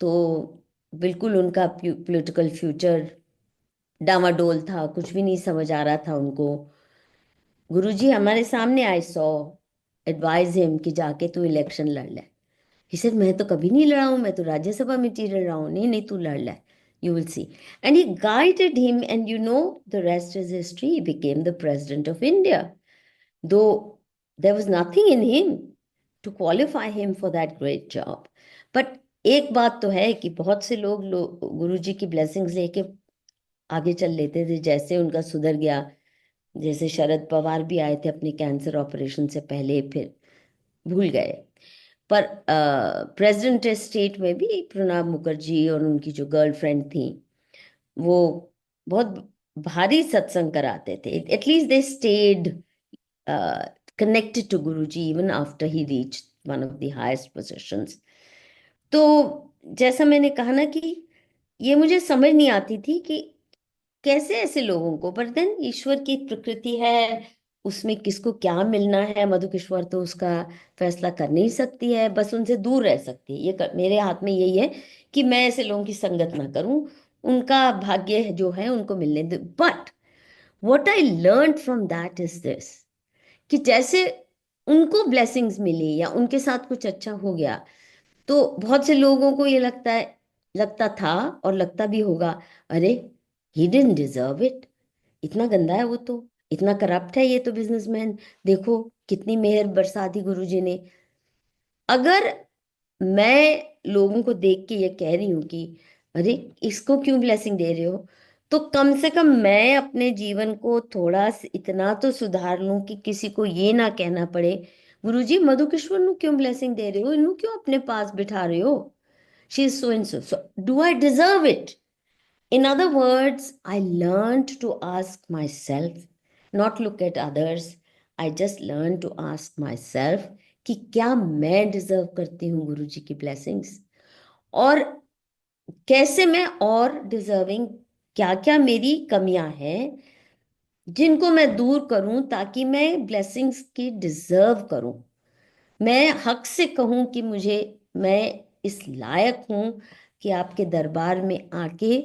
[SPEAKER 3] तो बिल्कुल उनका पॉलिटिकल फ्यूचर डामाडोल था, कुछ भी नहीं समझ आ रहा था उनको। गुरुजी हमारे सामने आए, सो एडवाइज हिम कि जाके तू इलेक्शन लड़ ले। ही सेड मैं तो कभी नहीं लड़ा हूं, मैं तो राज्यसभा मटीरियल रहा हूं। नहीं नहीं, तू लड़ ले, you will see. And he guided him, and you know the rest is history, he became the president of India, though there was nothing in him to qualify him for that great job. But एक बात तो है कि बहुत से लोग गुरुजी की blessings लेके आगे चल लेते थे, जैसे उनका सुधर गया। जैसे शरद पवार भी आए थे अपने कैंसर ऑपरेशन से पहले, फिर भूल गए। पर प्रेसिडेंट स्टेट में भी प्रणब मुखर्जी और उनकी जो गर्लफ्रेंड थी, वो बहुत भारी सत्संग कराते थे। At least they stayed connected to Guruji even after he reach one of the highest positions. तो जैसा मैंने कहा ना कि ये मुझे समझ नहीं आती थी कि कैसे ऐसे लोगों को, पर देन ईश्वर की प्रकृति है, उसमें किसको क्या मिलना है, मधुकेश्वर तो उसका फैसला कर नहीं सकती है, बस उनसे दूर रह सकती है। मेरे हाथ में यही है कि मैं ऐसे लोगों की संगत ना करूं, उनका भाग्य जो है उनको मिलने दे। But what I learn from that is this, कि जैसे उनको ब्लेसिंग्स मिली या उनके साथ कुछ अच्छा हो गया, तो बहुत से लोगों को ये लगता था, और लगता भी होगा, अरे ही डिडंट डिजर्व इट, इतना गंदा है वो तो, इतना करप्ट है ये तो बिजनेसमैन, देखो कितनी मेहर बरसा दी गुरुजी ने। अगर मैं लोगों को देख के ये कह रही हूं कि अरे इसको क्यों ब्लेसिंग दे रहे हो, तो कम से कम मैं अपने जीवन को थोड़ा इतना तो सुधार लूं कि किसी को ये ना कहना पड़े, गुरुजी मधुकेश्वर नु क्यों ब्लेसिंग दे रहे हो, इन्हू क्यों अपने पास बिठा रहे हो, she is so and so, so do I deserve it? In other words, I learned to ask myself, not look at others. I just learned to ask myself कि क्या मैं डिजर्व करती हूँ गुरुजी की ब्लेसिंग्स, और कैसे मैं और डिजर्विंग, क्या क्या मेरी कमियां हैं जिनको मैं दूर करूं ताकि मैं ब्लेसिंग्स की डिजर्व करूं, मैं हक से कहूं कि मुझे, मैं इस लायक हूं कि आपके दरबार में आके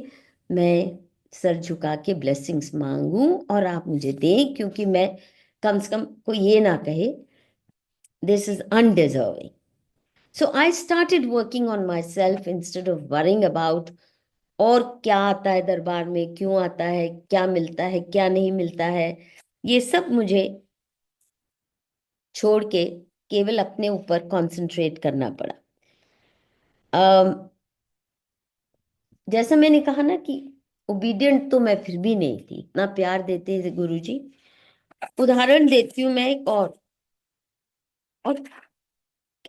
[SPEAKER 3] मैं सर झुका के ब्लेसिंग्स मांगूं और आप मुझे दें, क्योंकि मैं कम से कम कोई ये ना कहे this is undeserving. So I started working on my self instead of worrying about और क्या आता है दरबार में, क्यों आता है, क्या मिलता है, क्या नहीं मिलता है। ये सब मुझे छोड़ के केवल अपने ऊपर कंसंट्रेट करना पड़ा। जैसा मैंने कहा ना कि ओबीडियंट तो मैं फिर भी नहीं थी, इतना प्यार देते थे गुरुजी। उदाहरण देती हूँ मैं एक और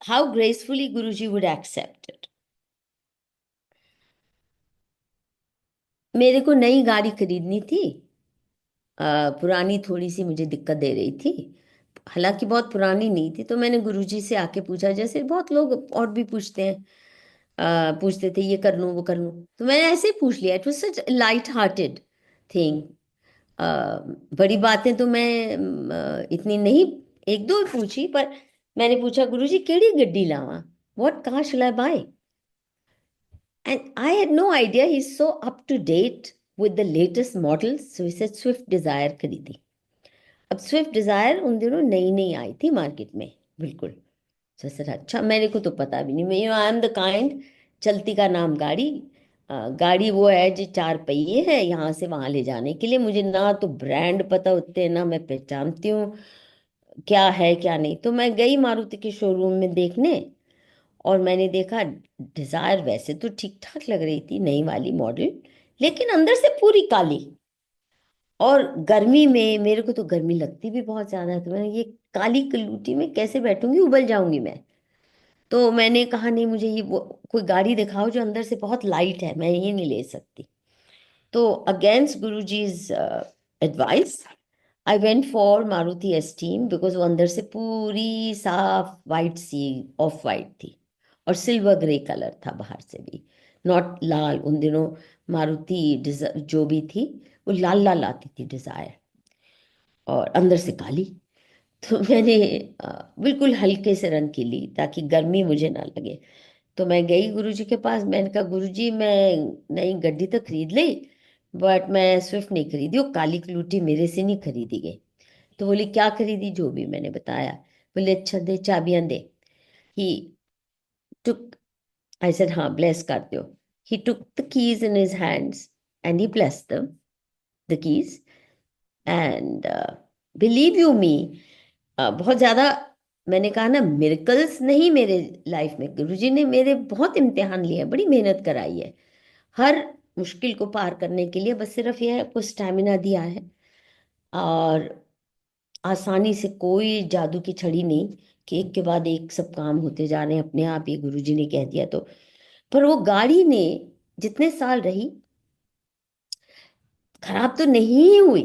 [SPEAKER 3] how gracefully Guruji would accept it. मेरे को नई गाड़ी खरीदनी थी, पुरानी थोड़ी सी मुझे दिक्कत दे रही थी, हालांकि बहुत पुरानी नहीं थी। तो मैंने गुरुजी से आके पूछा, जैसे बहुत लोग और भी पूछते हैं, पूछते थे ये कर लूं वो कर लूं, तो मैंने ऐसे ही पूछ लिया। It was such light hearted thing. बड़ी बातें तो मैं इतनी नहीं, एक दो ही पूछी, पर मैंने पूछा गुरुजी केड़ी गड्डी लावा, what car shall I buy? And I had no idea he is so up to date with the latest models, so he said Swift Dzire खरीदी। अब स्विफ्ट डिजायर उन दिनों नई नई आई थी मार्केट में, बिल्कुल। तो सर अच्छा, मेरे को तो पता भी नहीं, मैं आई एम द काइंड, चलती का नाम गाड़ी। गाड़ी वो है जो चार पहिए है, यहाँ से वहां ले जाने के लिए। मुझे ना तो ब्रांड पता होते हैं, ना मैं पहचानती हूँ, क्या है क्या नहीं। तो मैं गई मारुति के शोरूम में देखने, और मैंने देखा डिजायर वैसे तो ठीक ठाक लग रही थी, नई वाली मॉडल, लेकिन अंदर से पूरी काली। और गर्मी में मेरे को तो गर्मी लगती भी बहुत ज्यादा है, तो मैंने ये काली कलूटी में कैसे बैठूंगी, उबल जाऊंगी मैं। तो मैंने कहा नहीं, मुझे ये वो कोई गाड़ी दिखाओ जो अंदर से बहुत लाइट है, मैं ये नहीं ले सकती। तो against Guruji's advice I went for Maruti esteem, because वो अंदर से पूरी साफ वाइट सी, ऑफ वाइट थी, और सिल्वर ग्रे कलर था बाहर से भी, नॉट लाल। उन दिनों मारुति जो भी थी वो लाल लाल आती थी डिजायर, और अंदर से काली। तो मैंने बिल्कुल हल्के से रंग की ली ताकि गर्मी मुझे ना लगे। तो मैं गई गुरुजी के पास, मैंने कहा गुरुजी मैं नई गड्डी तो खरीद ली, बट मैं स्विफ्ट नहीं खरीदी, वो काली कलूटी मेरे से नहीं खरीदी गई। तो बोली क्या खरीदी, जो भी मैंने बताया। बोले अच्छा दे चाबियां दे। ही टुक, आई सेड हाँ ब्लेस कर दो। He took the keys in his hands and he blessed the keys. And believe you me, बहुत ज्यादा, मैंने कहा ना मिरेकल्स नहीं मेरे लाइफ में, गुरुजी ने मेरे बहुत इम्तिहान लिए हैं, बड़ी मेहनत कराई है हर मुश्किल को पार करने के लिए। बस सिर्फ यह है आपको स्टैमिना दिया है, और आसानी से कोई जादू की छड़ी नहीं कि एक के बाद एक सब काम होते जा रहे हैं अपने आप, ये गुरुजी ने कह दिया तो। पर वो गाड़ी ने जितने साल रही, खराब तो नहीं हुई,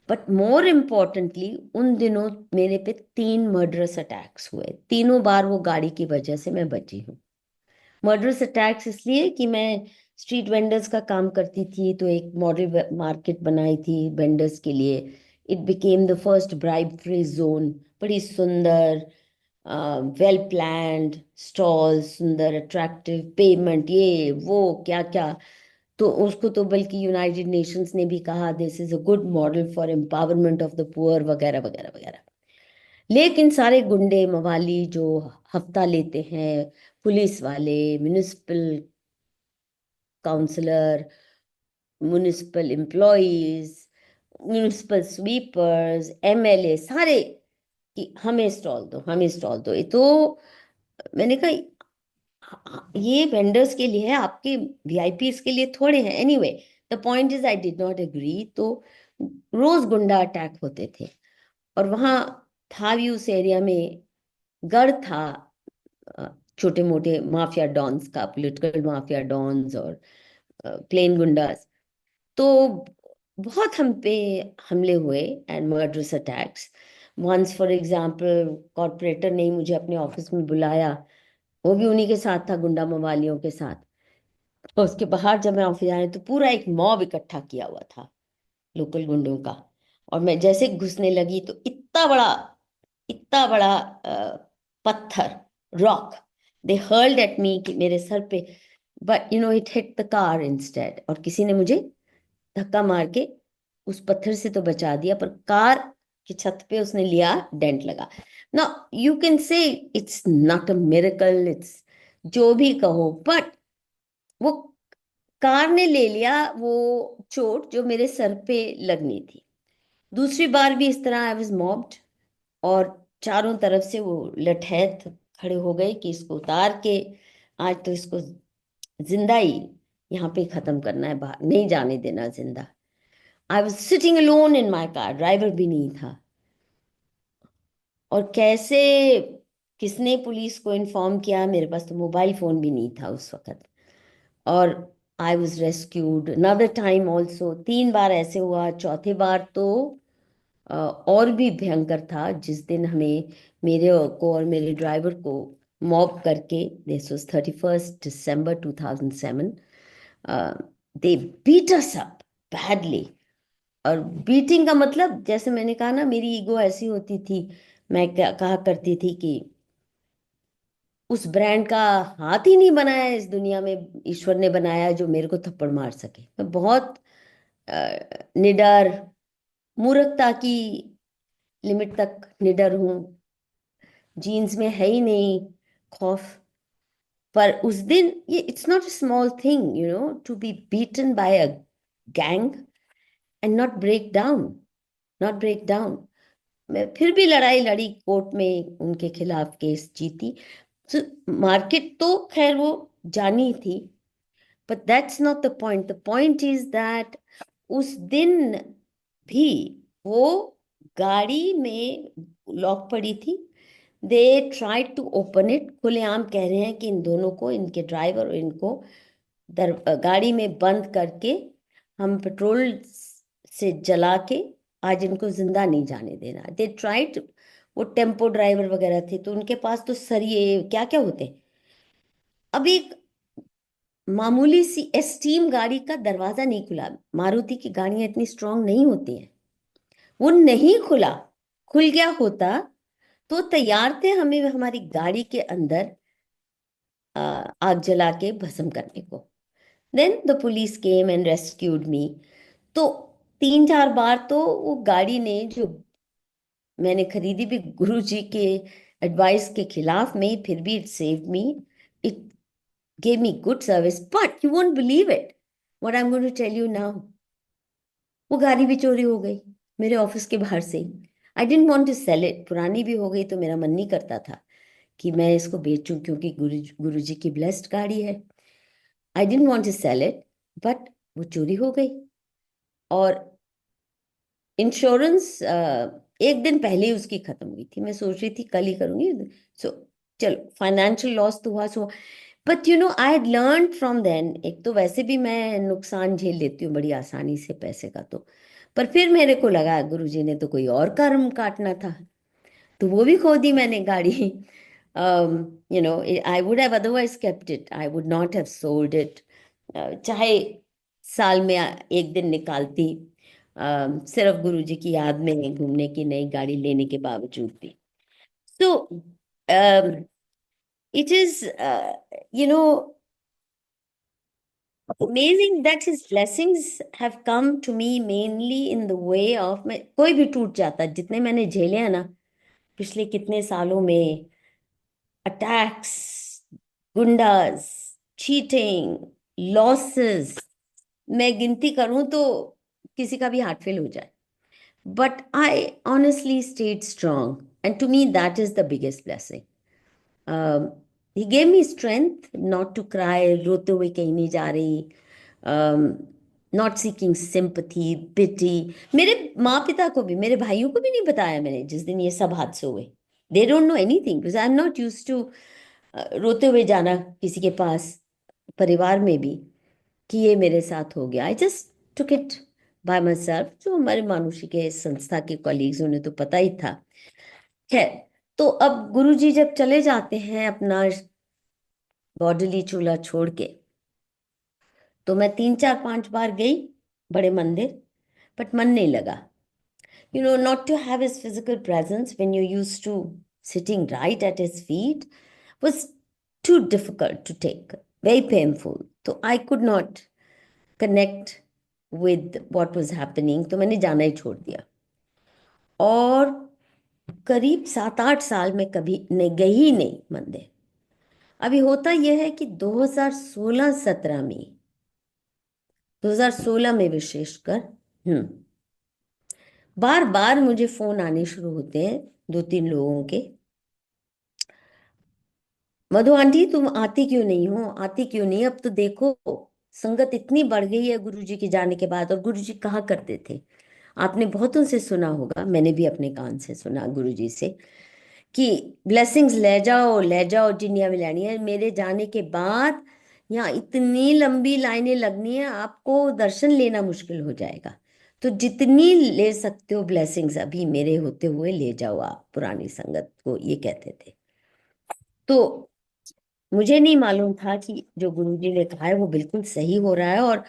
[SPEAKER 3] बट मोर इम्पोर्टेंटली उन दिनों मेरे पे 3 मर्डरस अटैक्स हुए, तीनों बार वो गाड़ी की वजह से मैं बची हूँ। मर्डरस अटैक्स इसलिए कि मैं स्ट्रीट वेंडर्स का काम करती थी, तो एक मॉडल मार्केट बनाई थी वेंडर्स के लिए। It became the first bribe free zone, बड़ी सुंदर, वेल प्लान्ड स्टॉल, सुंदर अट्रैक्टिव पेमेंट, ये वो क्या क्या। तो उसको तो बल्कि यूनाइटेड नेशंस ने भी कहा this is a good model for empowerment of the poor, वगैरह वगैरह वगैरह। लेकिन सारे गुंडे मवाली जो हफ्ता लेते हैं, पुलिस वाले, municipal councillor, municipal employees, municipal sweepers, MLA, सारे कि हमें स्टॉल दो हमें स्टॉल दो। ये तो मैंने कहा ये वेंडर्स के लिए है, आपके वीआईपीज के लिए थोड़े हैं। Anyway, the point is I did not agree. तो रोज गुंडा अटैक होते थे, और वहाँ था भी उस एरिया में गढ़ था छोटे मोटे माफिया डॉन्स का, पॉलिटिकल माफिया डॉन्स और प्लेन गुंडास। तो बहुत हम पे हमले हुए and murderous attacks. Once for example corporator ने ही मुझे अपने ऑफिस में बुलाया, वो भी उन्हीं के साथ था, गुंडा मवालियों के साथ। और उसके बाहर जब मैं ऑफिस आया तो पूरा एक मॉब इकट्ठा किया हुआ था लोकल गुंडों का। और मैं जैसे घुसने लगी तो इतना बड़ा पत्थर, rock, they hurled at me कि मेरे सर पे, but you no it hit the car instead, और किसी ने मुझे धक्का मार के उस पत्थर से तो बचा दिया, पर कार की छत पे उसने लिया डेंट लगा। ना you can say it's not a miracle, it's जो भी कहो, बट वो कार ने ले लिया वो चोट जो मेरे सर पे लगनी थी। दूसरी बार भी इस तरह आई वाज मॉब्ड, और चारों तरफ से वो लठैत खड़े हो गए कि इसको उतार के आज तो इसको जिंदा ही यहाँ पे खत्म करना है, बाहर नहीं जाने देना जिंदा। I was sitting alone in my car, driver भी नहीं था। और कैसे, किसने पुलिस को इन्फॉर्म किया, मेरे पास तो मोबाइल फोन भी नहीं था उस वक्त। और I was rescued another time also, 3 बार ऐसे हुआ। चौथे बार तो और भी भयंकर था, जिस दिन हमें, मेरे को और मेरे ड्राइवर को मॉब करके, this was 31 December 2007, they beat us up badly. और बीटिंग का मतलब, जैसे मैंने कहा ना, मेरी ईगो ऐसी होती थी, मैं क्या कहा करती थी कि उस ब्रांड का हाथ ही नहीं बनाया इस दुनिया में, ईश्वर ने बनाया जो मेरे को थप्पड़ मार सके। मैं बहुत निडर, मूर्खता की लिमिट तक निडर हूँ, जीन्स में है ही नहीं खौफ। पर उस दिन ये it's not a small thing, you know, to be beaten by a gang and not break down, not break down. मैं फिर भी लड़ाई लड़ी, कोर्ट में उनके खिलाफ केस जीती। तो मार्केट तो खैर वो जानी थी, but that's not the point. The point is that उस दिन भी वो गाड़ी में लॉक पड़ी थी। They tried to open it, खुलेआम कह रहे हैं कि इन दोनों को, इनके ड्राइवर और इनको गाड़ी में बंद करके हम पेट्रोल से जला के आज इनको जिंदा नहीं जाने देना। They tried. वो टेम्पो ड्राइवर वगैरह थे, तो उनके पास तो सरिये क्या क्या होते हैं। अब एक मामूली सी एस्टीम गाड़ी का दरवाजा नहीं खुला, मारुति की गाड़ियां इतनी स्ट्रांग नहीं होती हैं, वो नहीं खुला। खुल गया होता तो तैयार थे हमें हमारी गाड़ी के अंदर आग जला के भस्म करने को। Then the police came and rescued me. तो 3-4 बार तो वो गाड़ी ने जो मैंने खरीदी भी गुरु जी के एडवाइस के खिलाफ में, फिर भी it saved me. It gave me good service, but you won't believe it what I'm going to tell you now. वो गाड़ी भी चोरी हो गई मेरे ऑफिस के बाहर से ही। I don't want to sell it, पुरानी भी हो गई तो मेरा मन नहीं करता था कि मैं इसको बेचूं, क्योंकि गुरु जी की ब्लेस्ड गाड़ी है। I don't want to sell it, but वो चोरी हो गई। और इंश्योरेंस एक दिन पहले ही उसकी खत्म हुई थी। मैं सोच रही थी कल ही करूंगी। सो चलो, फाइनेंशियल लॉस तो हुआ सो, but I had learn from then. एक तो वैसे भी मैं नुकसान झेल लेती हूँ बड़ी आसानी से पैसे का, तो पर फिर मेरे को लगा गुरुजी ने तो कोई और कर्म काटना था, तो वो भी खो दी मैंने गाड़ी। I would have otherwise kept it, I would not have sold it. चाहे साल में एक दिन निकालती, सिर्फ गुरुजी की याद में घूमने की नई गाड़ी लेने के बावजूद भी। सो it is amazing that his blessings have come to me mainly in the way of, मैं कोई भी टूट जाता, जितने मैंने झेले हैं ना पिछले कितने सालों में, अटैक्स, गुंडास, चीटिंग, लॉसेस, मैं गिनती करूं तो किसी का भी हार्ट फेल हो जाए, but I honestly stayed strong, and to me that is the biggest blessing. he gave me strength not to cry, रोते हुए कहीं नहीं जा रही, नॉट सीकिंग सिंपथी, पिटी। मेरे माँ पिता को भी, मेरे भाइयों को भी नहीं बताया मैंने जिस दिन ये सब हादसे हुए। They don't know anything, because I am not use to रोते हुए जाना किसी के पास, परिवार में भी, कि ये मेरे साथ हो गया। I just took it by my self. जो हमारे मानुषी के संस्था के कॉलीग्स, उन्हें तो पता ही था। खैर, तो अब गुरुजी जब चले जाते हैं अपना बॉडली चूल्हा छोड़ के, तो मैं 3-4-5 बार गई बड़े मंदिर, बट मन नहीं लगा। Not to have his physical presence when you're used to sitting right at his feet was too difficult to take, very painful. So I could not connect with what was happening. तो मैंने जाना ही छोड़ दिया। और करीब 7-8 साल में कभी नहीं गई ही नहीं मंदिर। अभी होता यह है कि 2016-17 में, 2016 में विशेषकर, बार बार मुझे फोन आने शुरू होते हैं 2-3 लोगों के, मधु आंटी तुम आती क्यों नहीं हो, आती क्यों नहीं, अब तो देखो संगत इतनी बढ़ गई है गुरुजी के जाने के बाद। और गुरुजी कहा करते थे, आपने बहुतों से सुना होगा, मैंने भी अपने कान से सुना गुरुजी से, कि ब्लेसिंग्स ले जाओ जिन्नियां भी लेनी है, मेरे जाने के बाद यहाँ इतनी लंबी लाइनें लगनी है, आपको दर्शन लेना मुश्किल हो जाएगा। तो जितनी ले सकते हो ब्लेसिंग्स अभी मेरे होते हुए ले जाओ आप पुरानी संगत को, ये कहते थे। तो मुझे नहीं मालूम था कि जो गुरुजी ने कहा है वो बिल्कुल सही हो रहा है। और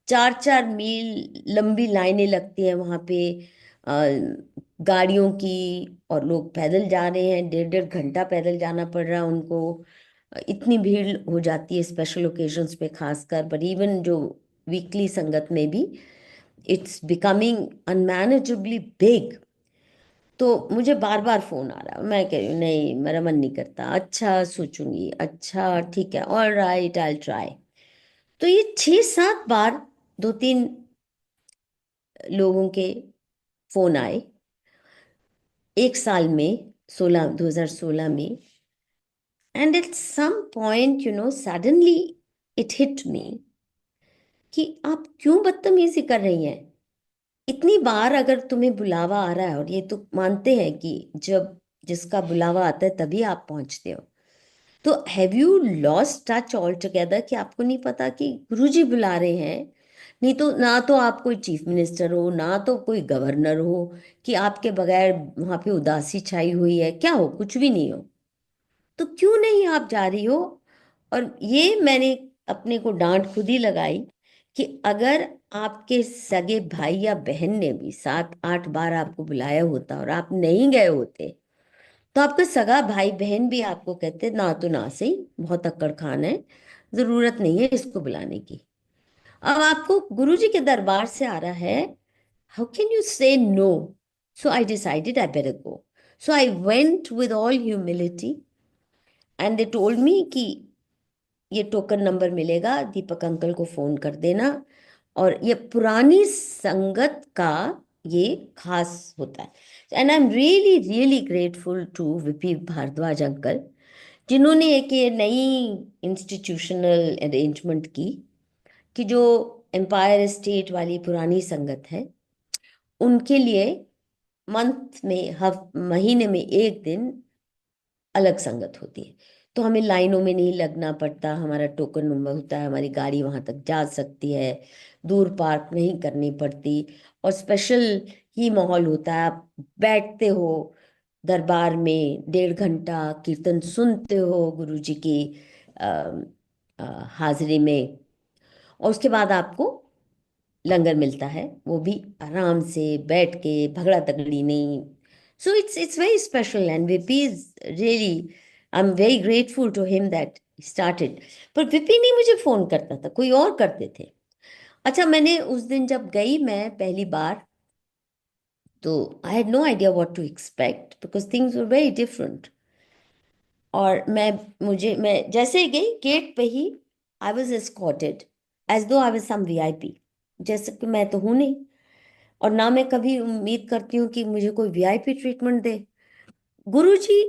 [SPEAKER 3] 4-4 मील लंबी लाइनें लगती हैं वहां पे, गाड़ियों की, और लोग पैदल जा रहे हैं, 1.5-1.5 घंटा पैदल जाना पड़ रहा है उनको। इतनी भीड़ हो जाती है स्पेशल ओकेजन्स पे खासकर, बट इवन जो वीकली संगत में भी इट्स बिकमिंग अनमैनेजेबली बिग। तो मुझे बार बार फोन आ रहा है, मैं कह रही हूँ नहीं मेरा मन नहीं करता, अच्छा सोचूंगी, अच्छा ठीक है, ऑल राइट आई ट्राई। तो ये 6-7 बार 2-3 लोगों के फोन आए। एक साल में 2016 में, and at some point suddenly it hit me कि आप क्यों बदतमीजी कर रही हैं। इतनी बार अगर तुम्हें बुलावा आ रहा है, और ये तो मानते हैं कि जब जिसका बुलावा आता है तभी आप पहुंचते हो, तो have you lost touch all together कि आपको नहीं पता कि गुरुजी बुला रहे हैं। नहीं तो ना तो आप कोई चीफ मिनिस्टर हो, ना तो कोई गवर्नर हो, कि आपके बगैर वहां पे उदासी छाई हुई है, क्या हो, कुछ भी नहीं हो, तो क्यों नहीं आप जा रही हो। और ये मैंने अपने को डांट खुद ही लगाई कि अगर आपके सगे भाई या बहन ने भी 7 8 बार आपको बुलाया होता और आप नहीं गए होते, तो आपका सगा भाई बहन भी आपको कहते ना तो ना सही, बहुत अक्कड़ खान है, जरूरत नहीं है इसको बुलाने की। अब आपको गुरुजी के दरबार से आ रहा है, how can you say no. So I decided I better go. So I went with all humility, and they told me कि ये टोकन नंबर मिलेगा, दीपक अंकल को फोन कर देना। और ये पुरानी संगत का ये खास होता है। And I am really really grateful to VP Bhardwaj uncle, जिन्होंने एक ये नई इंस्टीट्यूशनल अरेंजमेंट की कि जो एम्पायर स्टेट वाली पुरानी संगत है, उनके लिए मंथ में महीने में एक दिन अलग संगत होती है। तो हमें लाइनों में नहीं लगना पड़ता, हमारा टोकन नंबर होता है, हमारी गाड़ी वहां तक जा सकती है, दूर पार्क नहीं करनी पड़ती, और स्पेशल ही माहौल होता है। आप बैठते हो दरबार में, 1.5 घंटा कीर्तन सुनते हो गुरुजी की अ, हाजिरी में, और उसके बाद आपको लंगर मिलता है, वो भी आराम से बैठ के, भगड़ा तगड़ी नहीं। So it's very special, and VP is really, I am very grateful to him that started. पर विपी नहीं मुझे फोन करता था, कोई और करते थे। अच्छा, मैंने उस दिन जब गई मैं पहली बार, तो I had no idea what to expect because things were very different. और मैं जैसे ही गई गेट पे ही, I was escorted as though I was some VIP, जैसे कि मैं तो हूं नहीं, और ना मैं कभी उम्मीद करती हूँ कि मुझे कोई वीआईपी ट्रीटमेंट दे। गुरुजी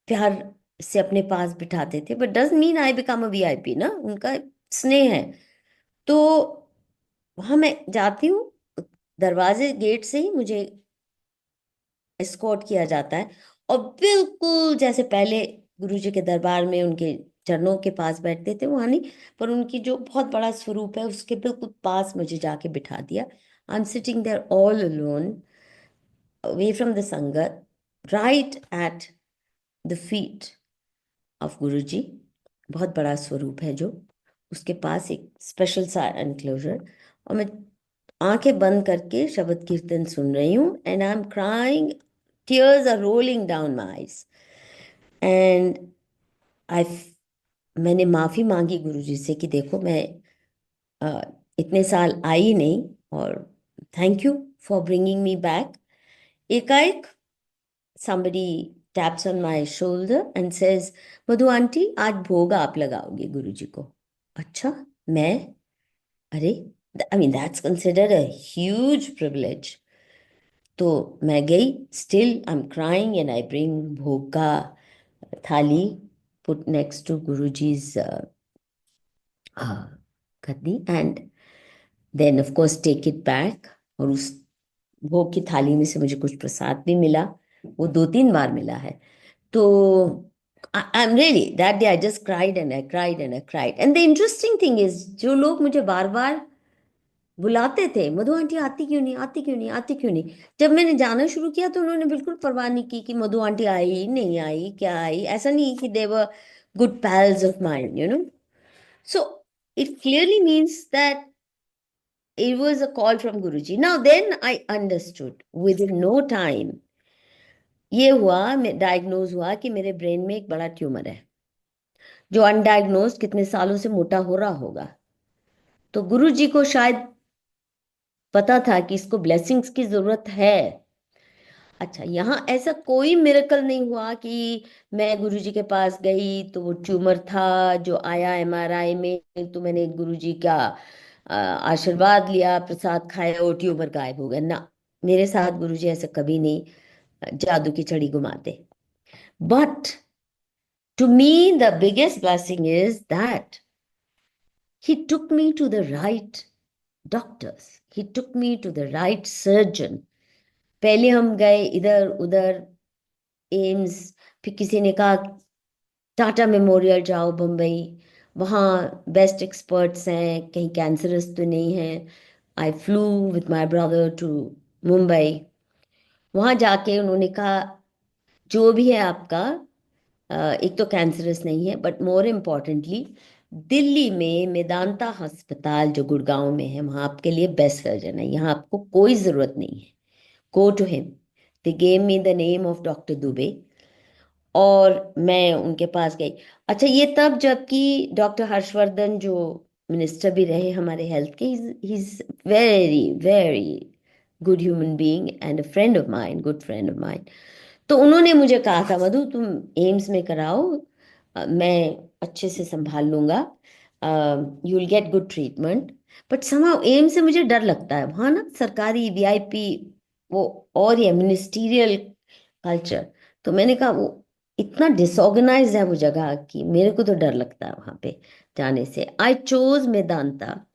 [SPEAKER 3] प्यार से अपने पास बिठाते थे, but does mean I become a VIP ना, उनका स्नेह है। तो वहां मैं जाती हूँ, दरवाजे गेट से ही मुझे एस्कॉर्ट किया जाता है, और बिल्कुल जैसे पहले गुरुजी के दरबार में उनके चरणों के पास बैठते थे, वहां नहीं, पर उनकी जो बहुत बड़ा स्वरूप है उसके बिल्कुल पास मुझे जाके बिठा दिया। I am sitting there all alone, away from the Sangat, right at the feet of Guruji। बहुत बड़ा स्वरूप है जो, उसके पास एक स्पेशल सा एनक्लोजर, और मैं आंखें बंद करके शब्द कीर्तन सुन रही हूँ, and I am crying, tears are rolling down my eyes. And I मैंने माफी मांगी गुरुजी से कि देखो मैं अ, इतने साल आई नहीं, और thank you for bringing me back. एकाएक somebody taps on my shoulder and says, Madhu आंटी आज भोग आप लगाओगे गुरुजी को। अच्छा, मैं, अरे, I mean that's considered a huge privilege. तो मैं गई, still I am crying, and I bring भोग का थाली, पुट नेक्स्ट टू गुरुजी's खतनी, and then of course take it back. और उस भोग की थाली में से मुझे कुछ प्रसाद भी मिला, वो 2 3 बार मिला है। तो I'm really, that day I just cried and I cried and I cried. And the interesting thing is, जो लोग मुझे बार बार बुलाते थे, मधु आंटी आती क्यों नहीं, आती क्यों नहीं, आती क्यों नहीं, जब मैंने जाना शुरू किया तो उन्होंने बिल्कुल परवाह नहीं की कि मधु आंटी आई नहीं आई, क्या आई, ऐसा नहीं, कि they were good pals of mine. So it clearly means that it was a call from Guruji. Now then I understood within no time, ये हुआ, डायग्नोज हुआ कि मेरे ब्रेन में एक बड़ा ट्यूमर है, जो अनडायग्नोज कितने सालों से मोटा हो रहा होगा। तो गुरु जी को शायद पता था कि इसको ब्लेसिंग्स की जरूरत है। अच्छा, यहाँ ऐसा कोई मिरेकल नहीं हुआ कि मैं गुरु जी के पास गई तो वो ट्यूमर था जो आया एमआरआई में, तो मैंने गुरु जी का आशीर्वाद लिया, प्रसाद खाया, वो ट्यूमर गायब हो गया ना। मेरे साथ गुरु जी ऐसा कभी नहीं। जादू की छड़ी घुमा दे। But to me the biggest blessing is that he took me to the right doctors, he took me to the right surgeon. पहले हम गए इधर उधर, एम्स, फिर किसी ने कहा टाटा मेमोरियल जाओ बम्बई, वहाँ बेस्ट एक्सपर्ट्स हैं, कहीं कैंसरस तो नहीं है। I flew with my brother to Mumbai. वहाँ जाके उन्होंने कहा जो भी है आपका, एक तो कैंसरस नहीं है, बट मोर इम्पॉर्टेंटली दिल्ली में मेदांता अस्पताल जो गुड़गांव में है, वहाँ आपके लिए बेस्ट सर्जन है, यहाँ आपको कोई ज़रूरत नहीं है, go to him. They gave me the name of doctor Dubey, और मैं उनके पास गई। अच्छा, ये तब जबकि डॉक्टर हर्षवर्धन जो मिनिस्टर भी रहे हमारे हेल्थ के, he is very very good human being and a friend of mine, good friend of mine. तो उन्होंने मुझे कहा था, मधु तुम एम्स में कराओ, मैं अच्छे से संभाल लूंगा, you will get good treatment. But somehow AIIMS से मुझे डर लगता है, वहाँ ना सरकारी वीआईपी वो, और ये मिनिस्टीरियल कल्चर। तो मैंने कहा वो इतना डिसऑर्गेनाइज है वो जगह कि मेरे को तो डर लगता है वहां पे जाने से। I chose Medanta,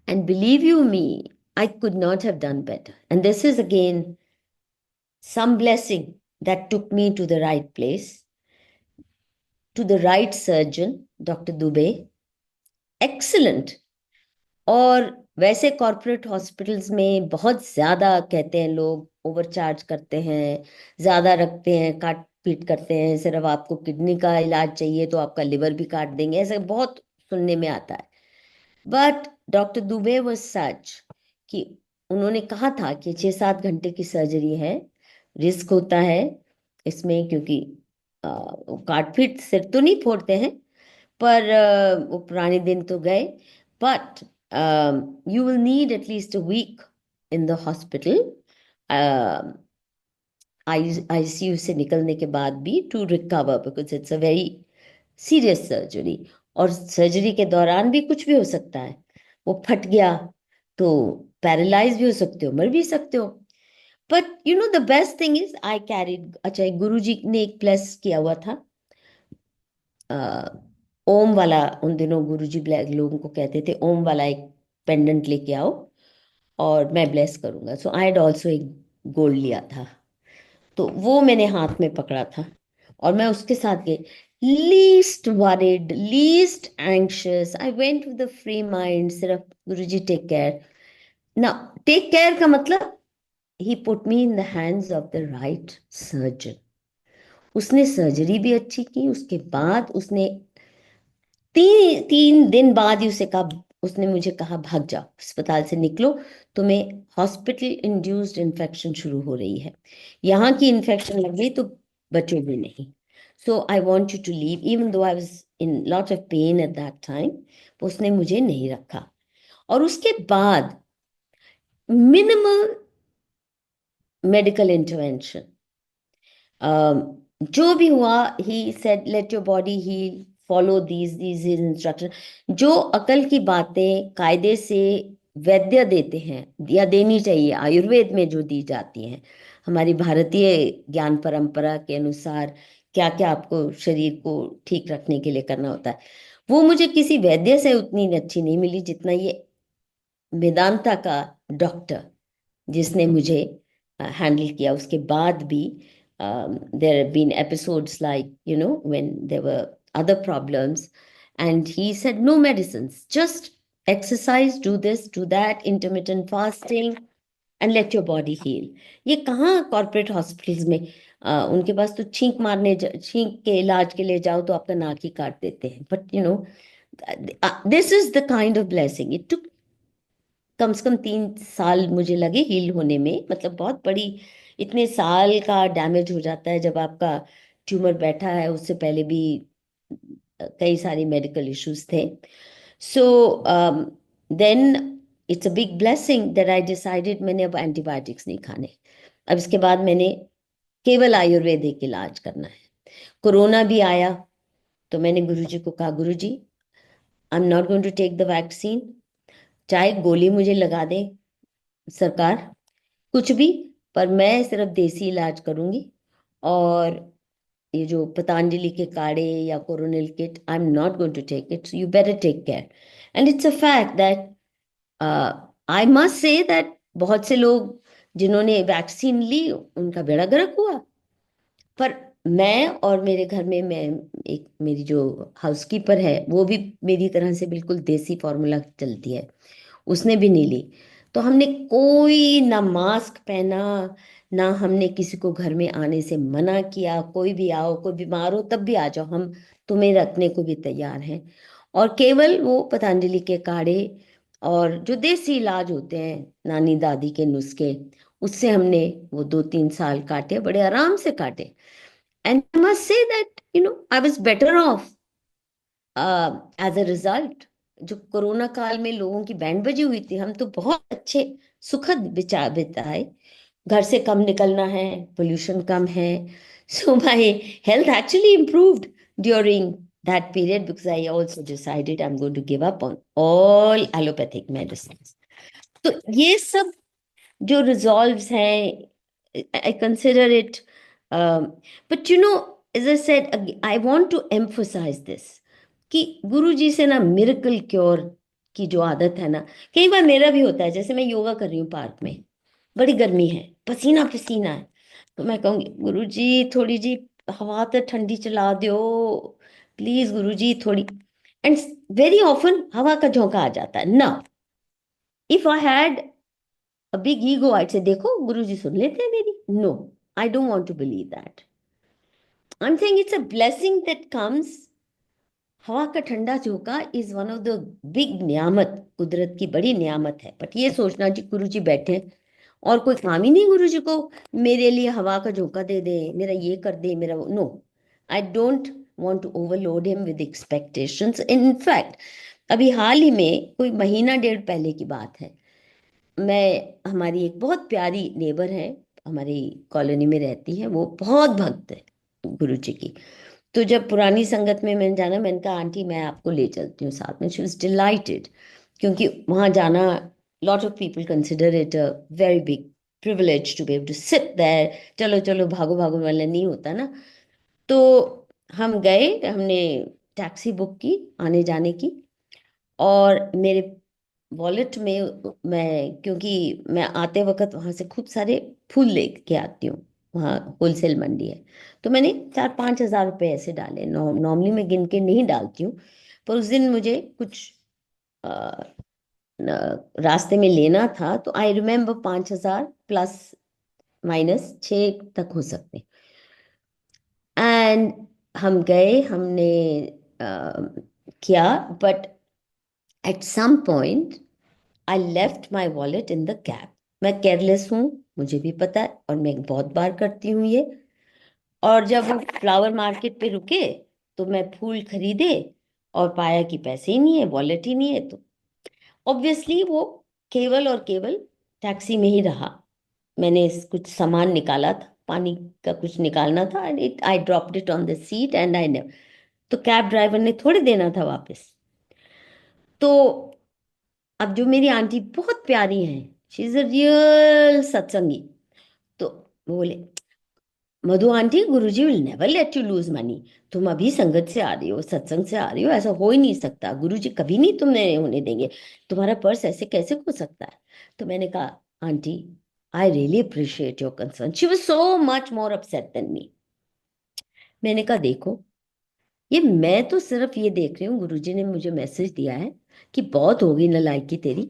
[SPEAKER 3] and believe you me, I could not have done better, and this is again some blessing that took me to the right place, to the right surgeon, Dr. Dubey, excellent। और वैसे corporate hospitals में बहुत ज्यादा कहते हैं लोग, overcharge करते हैं, ज्यादा रखते हैं, काट पीट करते हैं, सिर्फ आपको किडनी का इलाज चाहिए तो आपका लिवर भी काट देंगे, ऐसे बहुत सुनने में आता है। But doctor Dubey was such कि उन्होंने कहा था कि 6-7 घंटे की सर्जरी है, रिस्क होता है इसमें, क्योंकि वो काट पीट सिर तो नहीं फोड़ते हैं, पर वो पुराने दिन तो गए। But you will need at least a week in the hospital, ICU से निकलने के बाद भी, to recover, because it's a very serious surgery. और सर्जरी के दौरान भी कुछ भी हो सकता है, वो फट गया तो पैरालाइज भी हो सकते हो, मर भी सकते हो। But you know the best thing is I carried, अच्छा गुरु जी ने एक प्लस किया हुआ था, ओम वाला, उन दिनों गुरुजी ब्लैक लोगों को कहते थे ओम वाला एक पेंडेंट लेके आओ और मैं ब्लेस करूंगा। सो आई हैड ऑल्सो एक गोल्ड लिया था, तो वो मैंने हाथ में पकड़ा था और मैं उसके साथ गई। Least worried, least anxious, I went with the free mind, सिर्फ गुरुजी टेक केयर ना। टेक केयर का मतलब ही put me in the hands of the right surgeon. उसने सर्जरी भी अच्छी की, उसके बाद उसने 3 दिन बाद ही उसे कहा, उसने मुझे कहा भाग जाओ अस्पताल से निकलो, तुम्हें हॉस्पिटल इंड्यूस्ड इन्फेक्शन शुरू हो रही है, यहाँ की इन्फेक्शन लग गई तो बचोगे नहीं। So I want you to live, even though I was in lot of pain at that time. उसने मुझे नहीं रखा, और उसके बाद मिनिमल मेडिकल इंटरवेंशन, जो भी हुआ, he said let your body heal, follow these instruction. जो अकल की बातें कायदे से वैद्य देते हैं या देनी चाहिए, आयुर्वेद में जो दी जाती हैं, हमारी भारतीय ज्ञान परंपरा के अनुसार क्या क्या आपको शरीर को ठीक रखने के लिए करना होता है, वो मुझे किसी वैद्य से उतनी अच्छी नहीं मिली जितना ये वेदांता का डॉक्टर जिसने मुझे हैंडल किया। उसके बाद भी there have been episodes like, you know, when there were other problems, and he said no medicines, just exercise, do this, do that, intermittent fasting, and let your body heal। ये कहाँ corporate hospitals में, उनके पास तो छींक के इलाज के लिए जाओ तो आपका नाक ही काट देते हैं। But you know, this is the kind of blessing it took. कम से कम 3 साल मुझे लगे हील होने में, मतलब बहुत बड़ी, इतने साल का डैमेज हो जाता है जब आपका ट्यूमर बैठा है, उससे पहले भी कई सारी मेडिकल इश्यूज थे। So then it's a big blessing that I decided, मैंने अब एंटीबायोटिक्स नहीं खाने, अब इसके बाद मैंने केवल आयुर्वेदिक इलाज करना है। कोरोना भी आया तो मैंने गुरुजी को कहा, Guruji I am not going to take the vaccine, चाहे गोली मुझे लगा दे सरकार, कुछ भी, पर मैं सिर्फ देसी इलाज करूंगी। और ये जो पतंजलि के काढ़े या Coronil kit, I am not going to take it, you better take care. And it's a fact that I must say that बहुत से लोग जिन्होंने वैक्सीन ली उनका बेड़ा गर्क हुआ। पर मैं और मेरे घर में, मैं एक मेरी जो हाउसकीपर है वो भी मेरी तरह से बिल्कुल देसी फॉर्मूला चलती है, उसने भी नहीं ली। तो हमने कोई ना मास्क पहना, ना हमने किसी को घर में आने से मना किया। कोई भी आओ, कोई बीमार हो तब भी आ जाओ, हम तुम्हें रखने को भी तैयार हैं। और केवल वो पतंजलि के काढ़े और जो देसी इलाज होते हैं, नानी दादी के नुस्खे, उससे हमने वो 2-3 साल काटे, बड़े आराम से काटे। And I must say that I was better off as a result. जो कोरोना काल में लोगों की बैंड बजी हुई थी, हम तो बहुत अच्छे सुखद विचार बिताए। घर से कम निकलना है, पोल्यूशन कम है। So my health actually improved during that period because I also decided I'm going to give up on all allopathic medicines. तो ये सब जो रिजॉल्व्स हैं, I consider it, but as I said, I want to emphasise this कि गुरु जी से ना miracle cure की जो आदत है ना, कई बार मेरा भी होता है। जैसे मैं योगा कर रही हूँ पार्क में, बड़ी गर्मी है, पसीना पसीना है, तो मैं कहूँगी गुरु जी थोड़ी जी हवा तो ठंडी चला दो, प्लीज गुरु जी थोड़ी। एंड वेरी ऑफन हवा का झोंका आ जाता है ना। If I had a big ego, I'd say, देखो गुरुजी सुन लेते हैं मेरी। No, I don't want to believe that. I'm saying it's a blessing that comes. हवा का ठंडा झोंका is one of the big नियामत, कुदरत की बड़ी नियामत है। बट ये सोचना जी गुरुजी बैठे हैं और कोई काम ही नहीं गुरुजी को, मेरे लिए हवा का झोंका दे दे, मेरा ये कर दे, मेरा वो, no, I don't want to overload him with expectations. In fact, अभी हाल ही में, कोई महीना डेढ़ पहले की बात है, मैं, हमारी एक बहुत प्यारी नेबर है, हमारी कॉलोनी में रहती है, वो बहुत भक्त है गुरु जी की। तो जब पुरानी संगत में मैंने जाना, मैंने कहा आंटी मैं आपको ले चलती हूँ साथ में। शी वाज डिलाइटेड, क्योंकि वहाँ जाना, lot of people consider it a very big privilege to be able to sit there. चलो चलो भागो भागो वाला नहीं होता ना। तो हम गए, हमने टैक्सी बुक की आने जाने की। और मेरे वॉलेट में, मैं, क्योंकि मैं आते वक्त वहां से खूब सारे फूल लेके आती हूँ, वहाँ होलसेल मंडी है, तो मैंने 4-5 हज़ार रुपये ऐसे डाले। नॉर्मली मैं गिन के नहीं डालती हूँ, पर उस दिन मुझे कुछ अ, रास्ते में लेना था, तो आई रिमेम्बर 5 हज़ार प्लस माइनस 6 तक हो सकते। एंड हम गए, हमने किया, but at some point I left my wallet in the cab. मैं केयरलेस हूँ, मुझे भी पता है, और मैं बहुत बार करती हूँ ये। और जब वो फ्लावर मार्केट पे रुके, तो मैं फूल खरीदे और पाया कि पैसे ही नहीं है, वॉलेट ही नहीं है। तो ऑब्वियसली वो केवल और केवल टैक्सी में ही रहा। मैंने कुछ सामान निकाला था, पानी का कुछ निकालना था, and it I dropped it on the seat and I never. तो कैब ड्राइवर ने थोड़ी देना था वापस। तो अब जो मेरी आंटी बहुत प्यारी हैं, शी इज अ रियल सत्संगी, तो वो बोले, Madhu aunty Guruji will never let you lose money. तुम अभी संगत से आ रही हो, सत्संग से आ रही हो, ऐसा हो ही नहीं सकता, गुरुजी कभी नहीं तुम्हें होने देंगे, तुम्हारा पर्स ऐसे कैसे हो सकता है। तो मैंने कहा aunty, I really appreciate your concern. She was so much more upset than me. मैंने कहा देखो, ये मैं तो सिर्फ ये देख रही हूँ, गुरुजी ने मुझे मैसेज दिया है कि बहुत होगी नालायकी तेरी,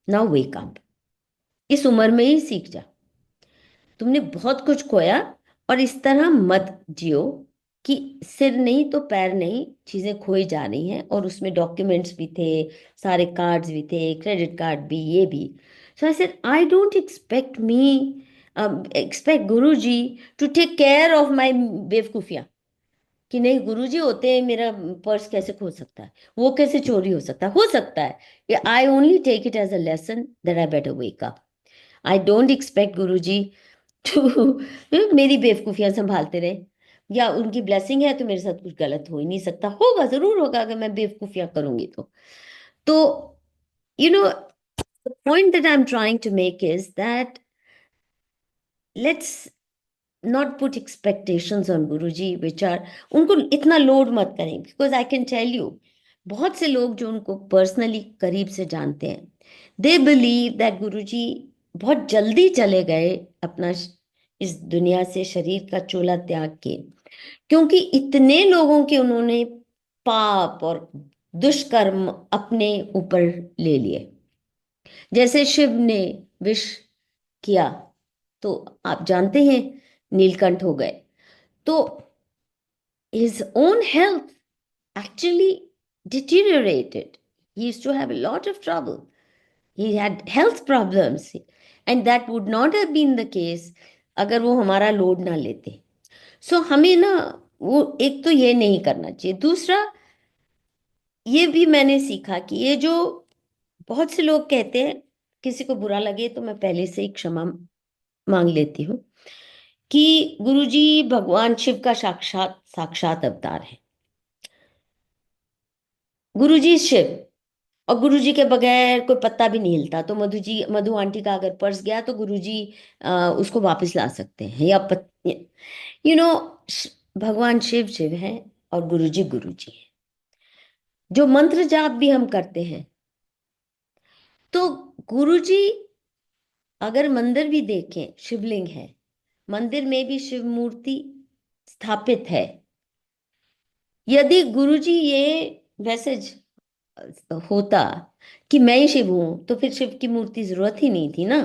[SPEAKER 3] नाउ वेक अप, इस उम्र में ही सीख जा, तुमने बहुत कुछ खोया, और इस तरह मत जियो कि सिर नहीं तो पैर नहीं, चीजें खोई जा रही हैं। और उसमें डॉक्यूमेंट्स भी थे, सारे कार्ड्स भी थे, क्रेडिट कार्ड भी, ये भी। So I said I don't expect Guru ji to take care of my बेवकूफिया, कि नहीं गुरुजी होते हैं, मेरा पर्स कैसे खो सकता है, वो कैसे चोरी हो सकता है। I only take it as a lesson that I better wake up. I don't expect Guruji to मेरी बेवकूफियां संभालते रहे, या उनकी ब्लेसिंग है तो मेरे साथ कुछ गलत हो ही नहीं सकता। होगा, जरूर होगा, अगर मैं बेवकूफियां करूंगी तो you know the point that I am trying to make is that let's not put expectations on Guruji which are, उनको इतना लोड मत करें, because I can tell you, बहुत से लोग जो उनको पर्सनली करीब से जानते हैं, दे बिलीव दैट गुरुजी बहुत जल्दी चले गए अपना इस दुनिया से शरीर का चोला त्याग के, क्योंकि इतने लोगों के उन्होंने पाप और दुष्कर्म अपने ऊपर ले लिए। जैसे शिव ने विष किया, तो आप जानते हैं नीलकंठ हो गए। तो his own health actually deteriorated. He used to have a lot of trouble. He had health problems, and that would not have been the case अगर वो हमारा लोड ना लेते। सो हमें ना, वो एक तो ये नहीं करना चाहिए। दूसरा, ये भी मैंने सीखा कि ये जो बहुत से लोग कहते हैं, किसी को बुरा लगे तो मैं पहले से ही क्षमा मांग लेती हूँ, कि गुरुजी भगवान शिव का साक्षात साक्षात अवतार है। गुरुजी शिव, और गुरुजी के बगैर कोई पत्ता भी नहीं हिलता। तो मधु आंटी का अगर पर्स गया तो गुरुजी उसको वापस ला सकते हैं, या यू नो भगवान शिव शिव है और गुरुजी है। जो मंत्र जाप भी हम करते हैं, तो गुरुजी, अगर मंदिर भी देखें, शिवलिंग है, मंदिर में भी शिव मूर्ति स्थापित है। यदि गुरुजी ये मैसेज होता कि मैं ही शिव हूं, तो फिर शिव की मूर्ति जरूरत ही नहीं थी ना।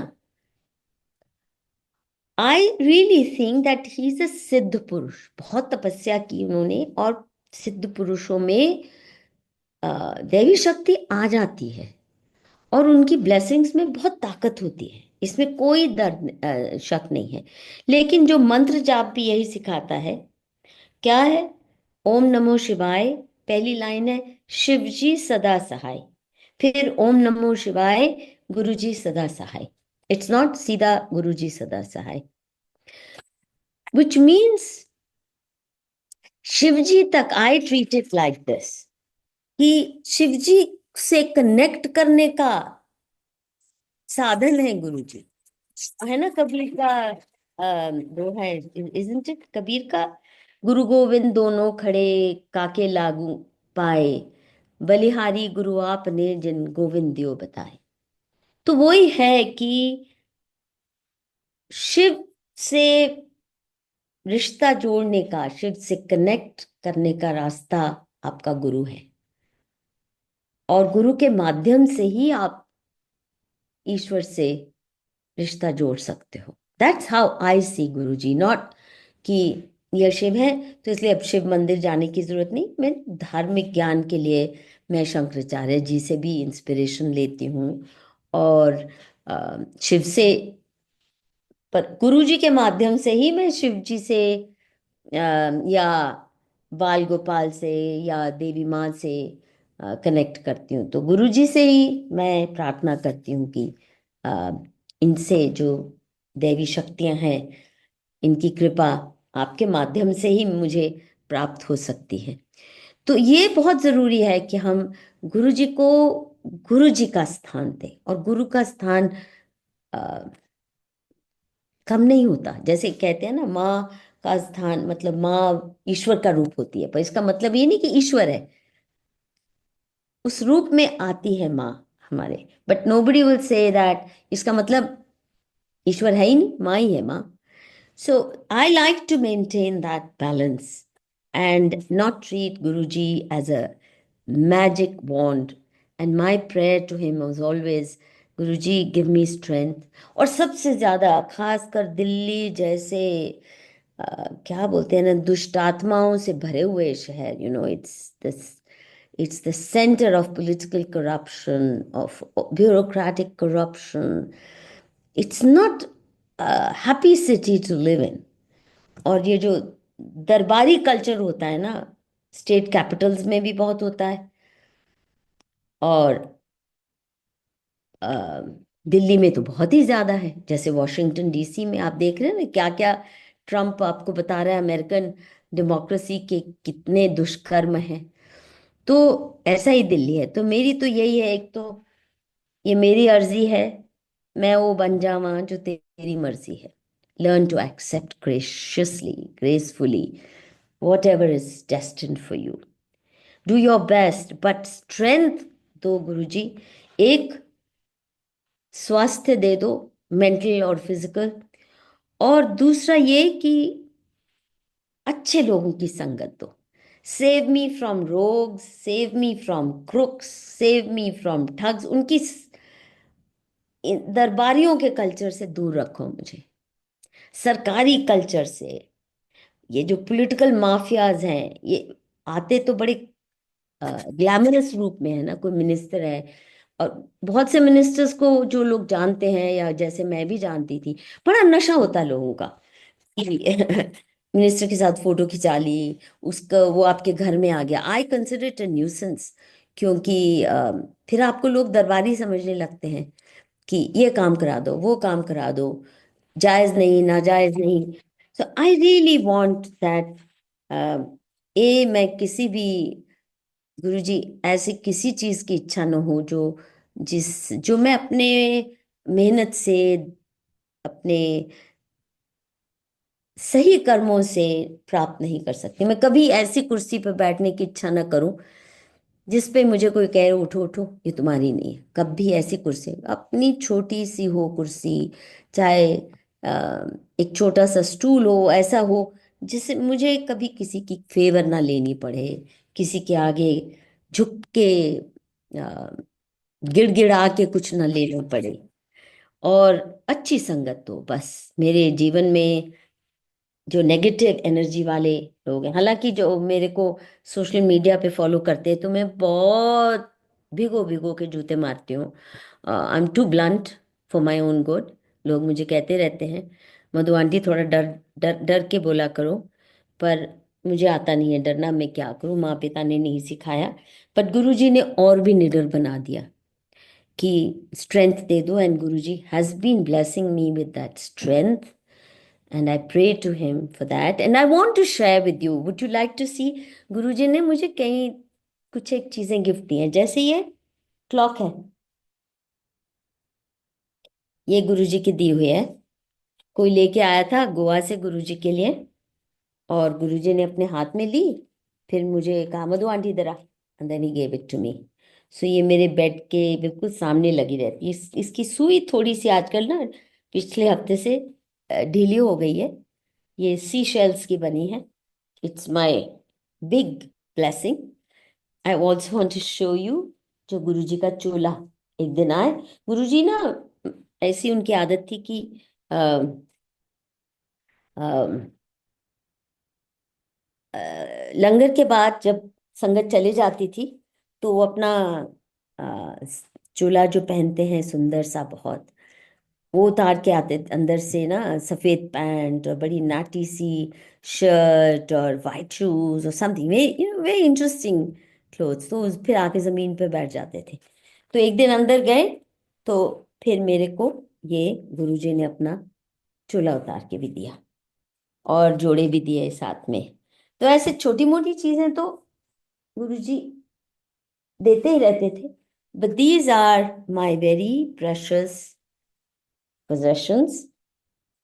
[SPEAKER 3] I really think that he is a सिद्ध पुरुष। बहुत तपस्या की उन्होंने, और सिद्ध पुरुषों में दैवी शक्ति आ जाती है, और उनकी ब्लेसिंग्स में बहुत ताकत होती है, इसमें कोई शक नहीं है। लेकिन जो मंत्र जाप भी यही सिखाता है। क्या है? ओम नमो शिवाय, पहली लाइन है शिवजी सदा सहाय, फिर ओम नमो शिवाय गुरुजी सदा सहाय। इट्स नॉट सीधा गुरुजी सदा सहाय, विच मीन्स शिवजी तक, I treat it like this, कि शिवजी से कनेक्ट करने का साधन है गुरुजी। है ना कबीर का वो है, इजंट इट, कबीर का, गुरु गोविंद दोनों खड़े काके लागू पाए, बलिहारी गुरु आपने जिन गोविंद दियो बताए। तो वही है कि शिव से रिश्ता जोड़ने का, शिव से कनेक्ट करने का रास्ता आपका गुरु है, और गुरु के माध्यम से ही आप ईश्वर से रिश्ता जोड़ सकते हो। That's how I C Guru ji. Not कि यह शिव है तो इसलिए अब शिव मंदिर जाने की जरूरत नहीं। मैं धार्मिक ज्ञान के लिए मैं शंकराचार्य जी से भी इंस्पिरेशन लेती हूँ, और शिव से, पर गुरु जी के माध्यम से ही मैं शिव जी से या बाल गोपाल से या देवी माँ से कनेक्ट करती हूँ। तो गुरु जी से ही मैं प्रार्थना करती हूँ कि अ, इनसे जो दैवी शक्तियाँ हैं, इनकी कृपा आपके माध्यम से ही मुझे प्राप्त हो सकती है। तो ये बहुत जरूरी है कि हम गुरु जी को गुरु जी का स्थान दें, और गुरु का स्थान अ, कम नहीं होता। जैसे कहते हैं ना, माँ का स्थान, मतलब माँ ईश्वर का रूप होती है, पर इसका मतलब ये नहीं कि ईश्वर है, उस रूप में आती है माँ हमारे। But nobody will say that इसका मतलब ईश्वर है ही नहीं, माँ ही है माँ। So I like to maintain that balance and not treat Guruji as a magic wand. And my prayer to him was always, Guruji, give me strength. और सबसे ज्यादा खासकर दिल्ली जैसे क्या बोलते हैं ना, दुष्ट आत्माओं से भरे हुए शहर, it's the center of political corruption, of bureaucratic corruption. It's not a happy city to live in. और ये जो दरबारी कल्चर होता है ना, स्टेट कैपिटल्स में भी बहुत होता है, और अ, दिल्ली में तो बहुत ही ज्यादा है। जैसे वॉशिंगटन डीसी में आप देख रहे हैं ना, क्या क्या ट्रम्प आपको बता रहा है, अमेरिकन डेमोक्रेसी के कितने दुष्कर्म हैं। तो ऐसा ही दिल्ली है। तो मेरी तो यही है, एक तो ये मेरी अर्जी है, मैं वो बन जावा जो तेरी मर्जी है। learn to accept graciously, gracefully, whatever is destined for you. Do your best, but strength दो गुरुजी, एक स्वास्थ्य दे दो, मेंटल और फिजिकल, और दूसरा ये कि अच्छे लोगों की संगत दो. Save me from rogues, save me from crooks, save me from thugs. उनकी दरबारियों के कल्चर से दूर रखो मुझे, सरकारी कल्चर से. ये जो पॉलिटिकल माफियाज हैं, ये आते तो बड़े ग्लैमरस रूप में है ना. कोई मिनिस्टर है, और बहुत से मिनिस्टर्स को जो लोग जानते हैं, या जैसे मैं भी जानती थी, बड़ा नशा होता है लोगों का. मिनिस्टर के साथ फोटो खिंचा ली, उसका वो आपके घर में आ गया. आई कंसिडर इट अ न्यूसेंस, क्योंकि फिर आपको लोग दरबारी समझने लगते हैं कि ये काम करा दो, वो काम करा दो, जायज नहीं, नाजायज नहीं. So I really want that. मैं किसी भी गुरुजी ऐसी किसी चीज की इच्छा न हो जो मैं अपने मेहनत से, अपने सही कर्मों से प्राप्त नहीं कर सकती. मैं कभी ऐसी कुर्सी पर बैठने की इच्छा न करूं जिस पे मुझे कोई कहे उठो उठो, ये तुम्हारी नहीं है. कभी ऐसी कुर्सी, अपनी छोटी सी हो कुर्सी, चाहे एक छोटा सा स्टूल हो, ऐसा हो जिससे मुझे कभी किसी की फेवर ना लेनी पड़े, किसी के आगे झुक के गिड़गिड़ा के कुछ ना लेना पड़े. और अच्छी संगत तो बस मेरे जीवन में जो नेगेटिव एनर्जी वाले लोग हैं, हालांकि जो मेरे को सोशल मीडिया पे फॉलो करते हैं, तो मैं बहुत भिगो भिगो के जूते मारती हूँ. I am too blunt for my own good. लोग मुझे कहते रहते हैं, मधु आंटी थोड़ा डर डर डर के बोला करो. पर मुझे आता नहीं है डरना, मैं क्या करूँ, माँ पिता ने नहीं सिखाया. पर गुरुजी ने और भी निडर बना दिया कि स्ट्रेंथ दे दो. And Guruji has been blessing me with that strength, and I pray to him for that. And I want to share with you. Would you like to see? गुरुजी ने मुझे कई कुछ एक चीजें गिफ्ट दी हैं. जैसे ये क्लॉक है, ये गुरुजी की दी हुई है. कोई लेके आया था गोवा से गुरुजी के लिए, और गुरुजी ने अपने हाथ में ली, फिर मुझे कहा मधु आंटी इधर आ, and then he gave it to me. So ये मेरे बेड के बिल्कुल सामने लगी रहती है. इसकी सुई थोड़ी सी आजकल ना पिछले हफ्ते से ढीली हो गई है. ये सी शेल्स की बनी है. It's my big blessing. I also want to show you जो गुरुजी का चोला. एक दिन आए गुरुजी ना, ऐसी उनकी आदत थी कि अ, अ, लंगर के बाद जब संगत चली जाती थी, तो वो अपना अ, चोला जो पहनते हैं सुंदर सा बहुत, वो उतार के आते अंदर से ना, सफेद पैंट और बड़ी नाटी सी शर्ट और वाइट शूज और समथिंग वेरी इंटरेस्टिंग क्लोथ्स. तो फिर आके जमीन पे बैठ जाते थे. तो एक दिन अंदर गए, तो फिर मेरे को ये गुरुजी ने अपना चोला उतार के भी दिया, और जोड़े भी दिए साथ में. तो ऐसे छोटी मोटी चीजें तो गुरुजी देते ही रहते थे. But these are my very precious possessions.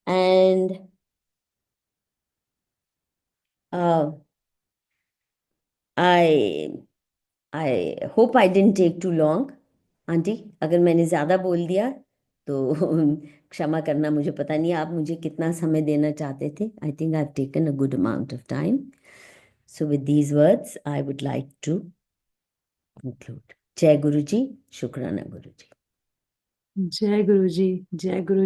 [SPEAKER 3] And uh, I I hope I didn't take too long. Aunty, अगर मैंने ज़्यादा बोल दिया तो क्षमा करना. मुझे पता नहीं आप मुझे कितना समय देना चाहते थे. I think I have taken a good amount of time. So with these words I would like to conclude. जय गुरु जी. शुक्राना गुरु जी.
[SPEAKER 2] जय गुरु जी. जय गुरु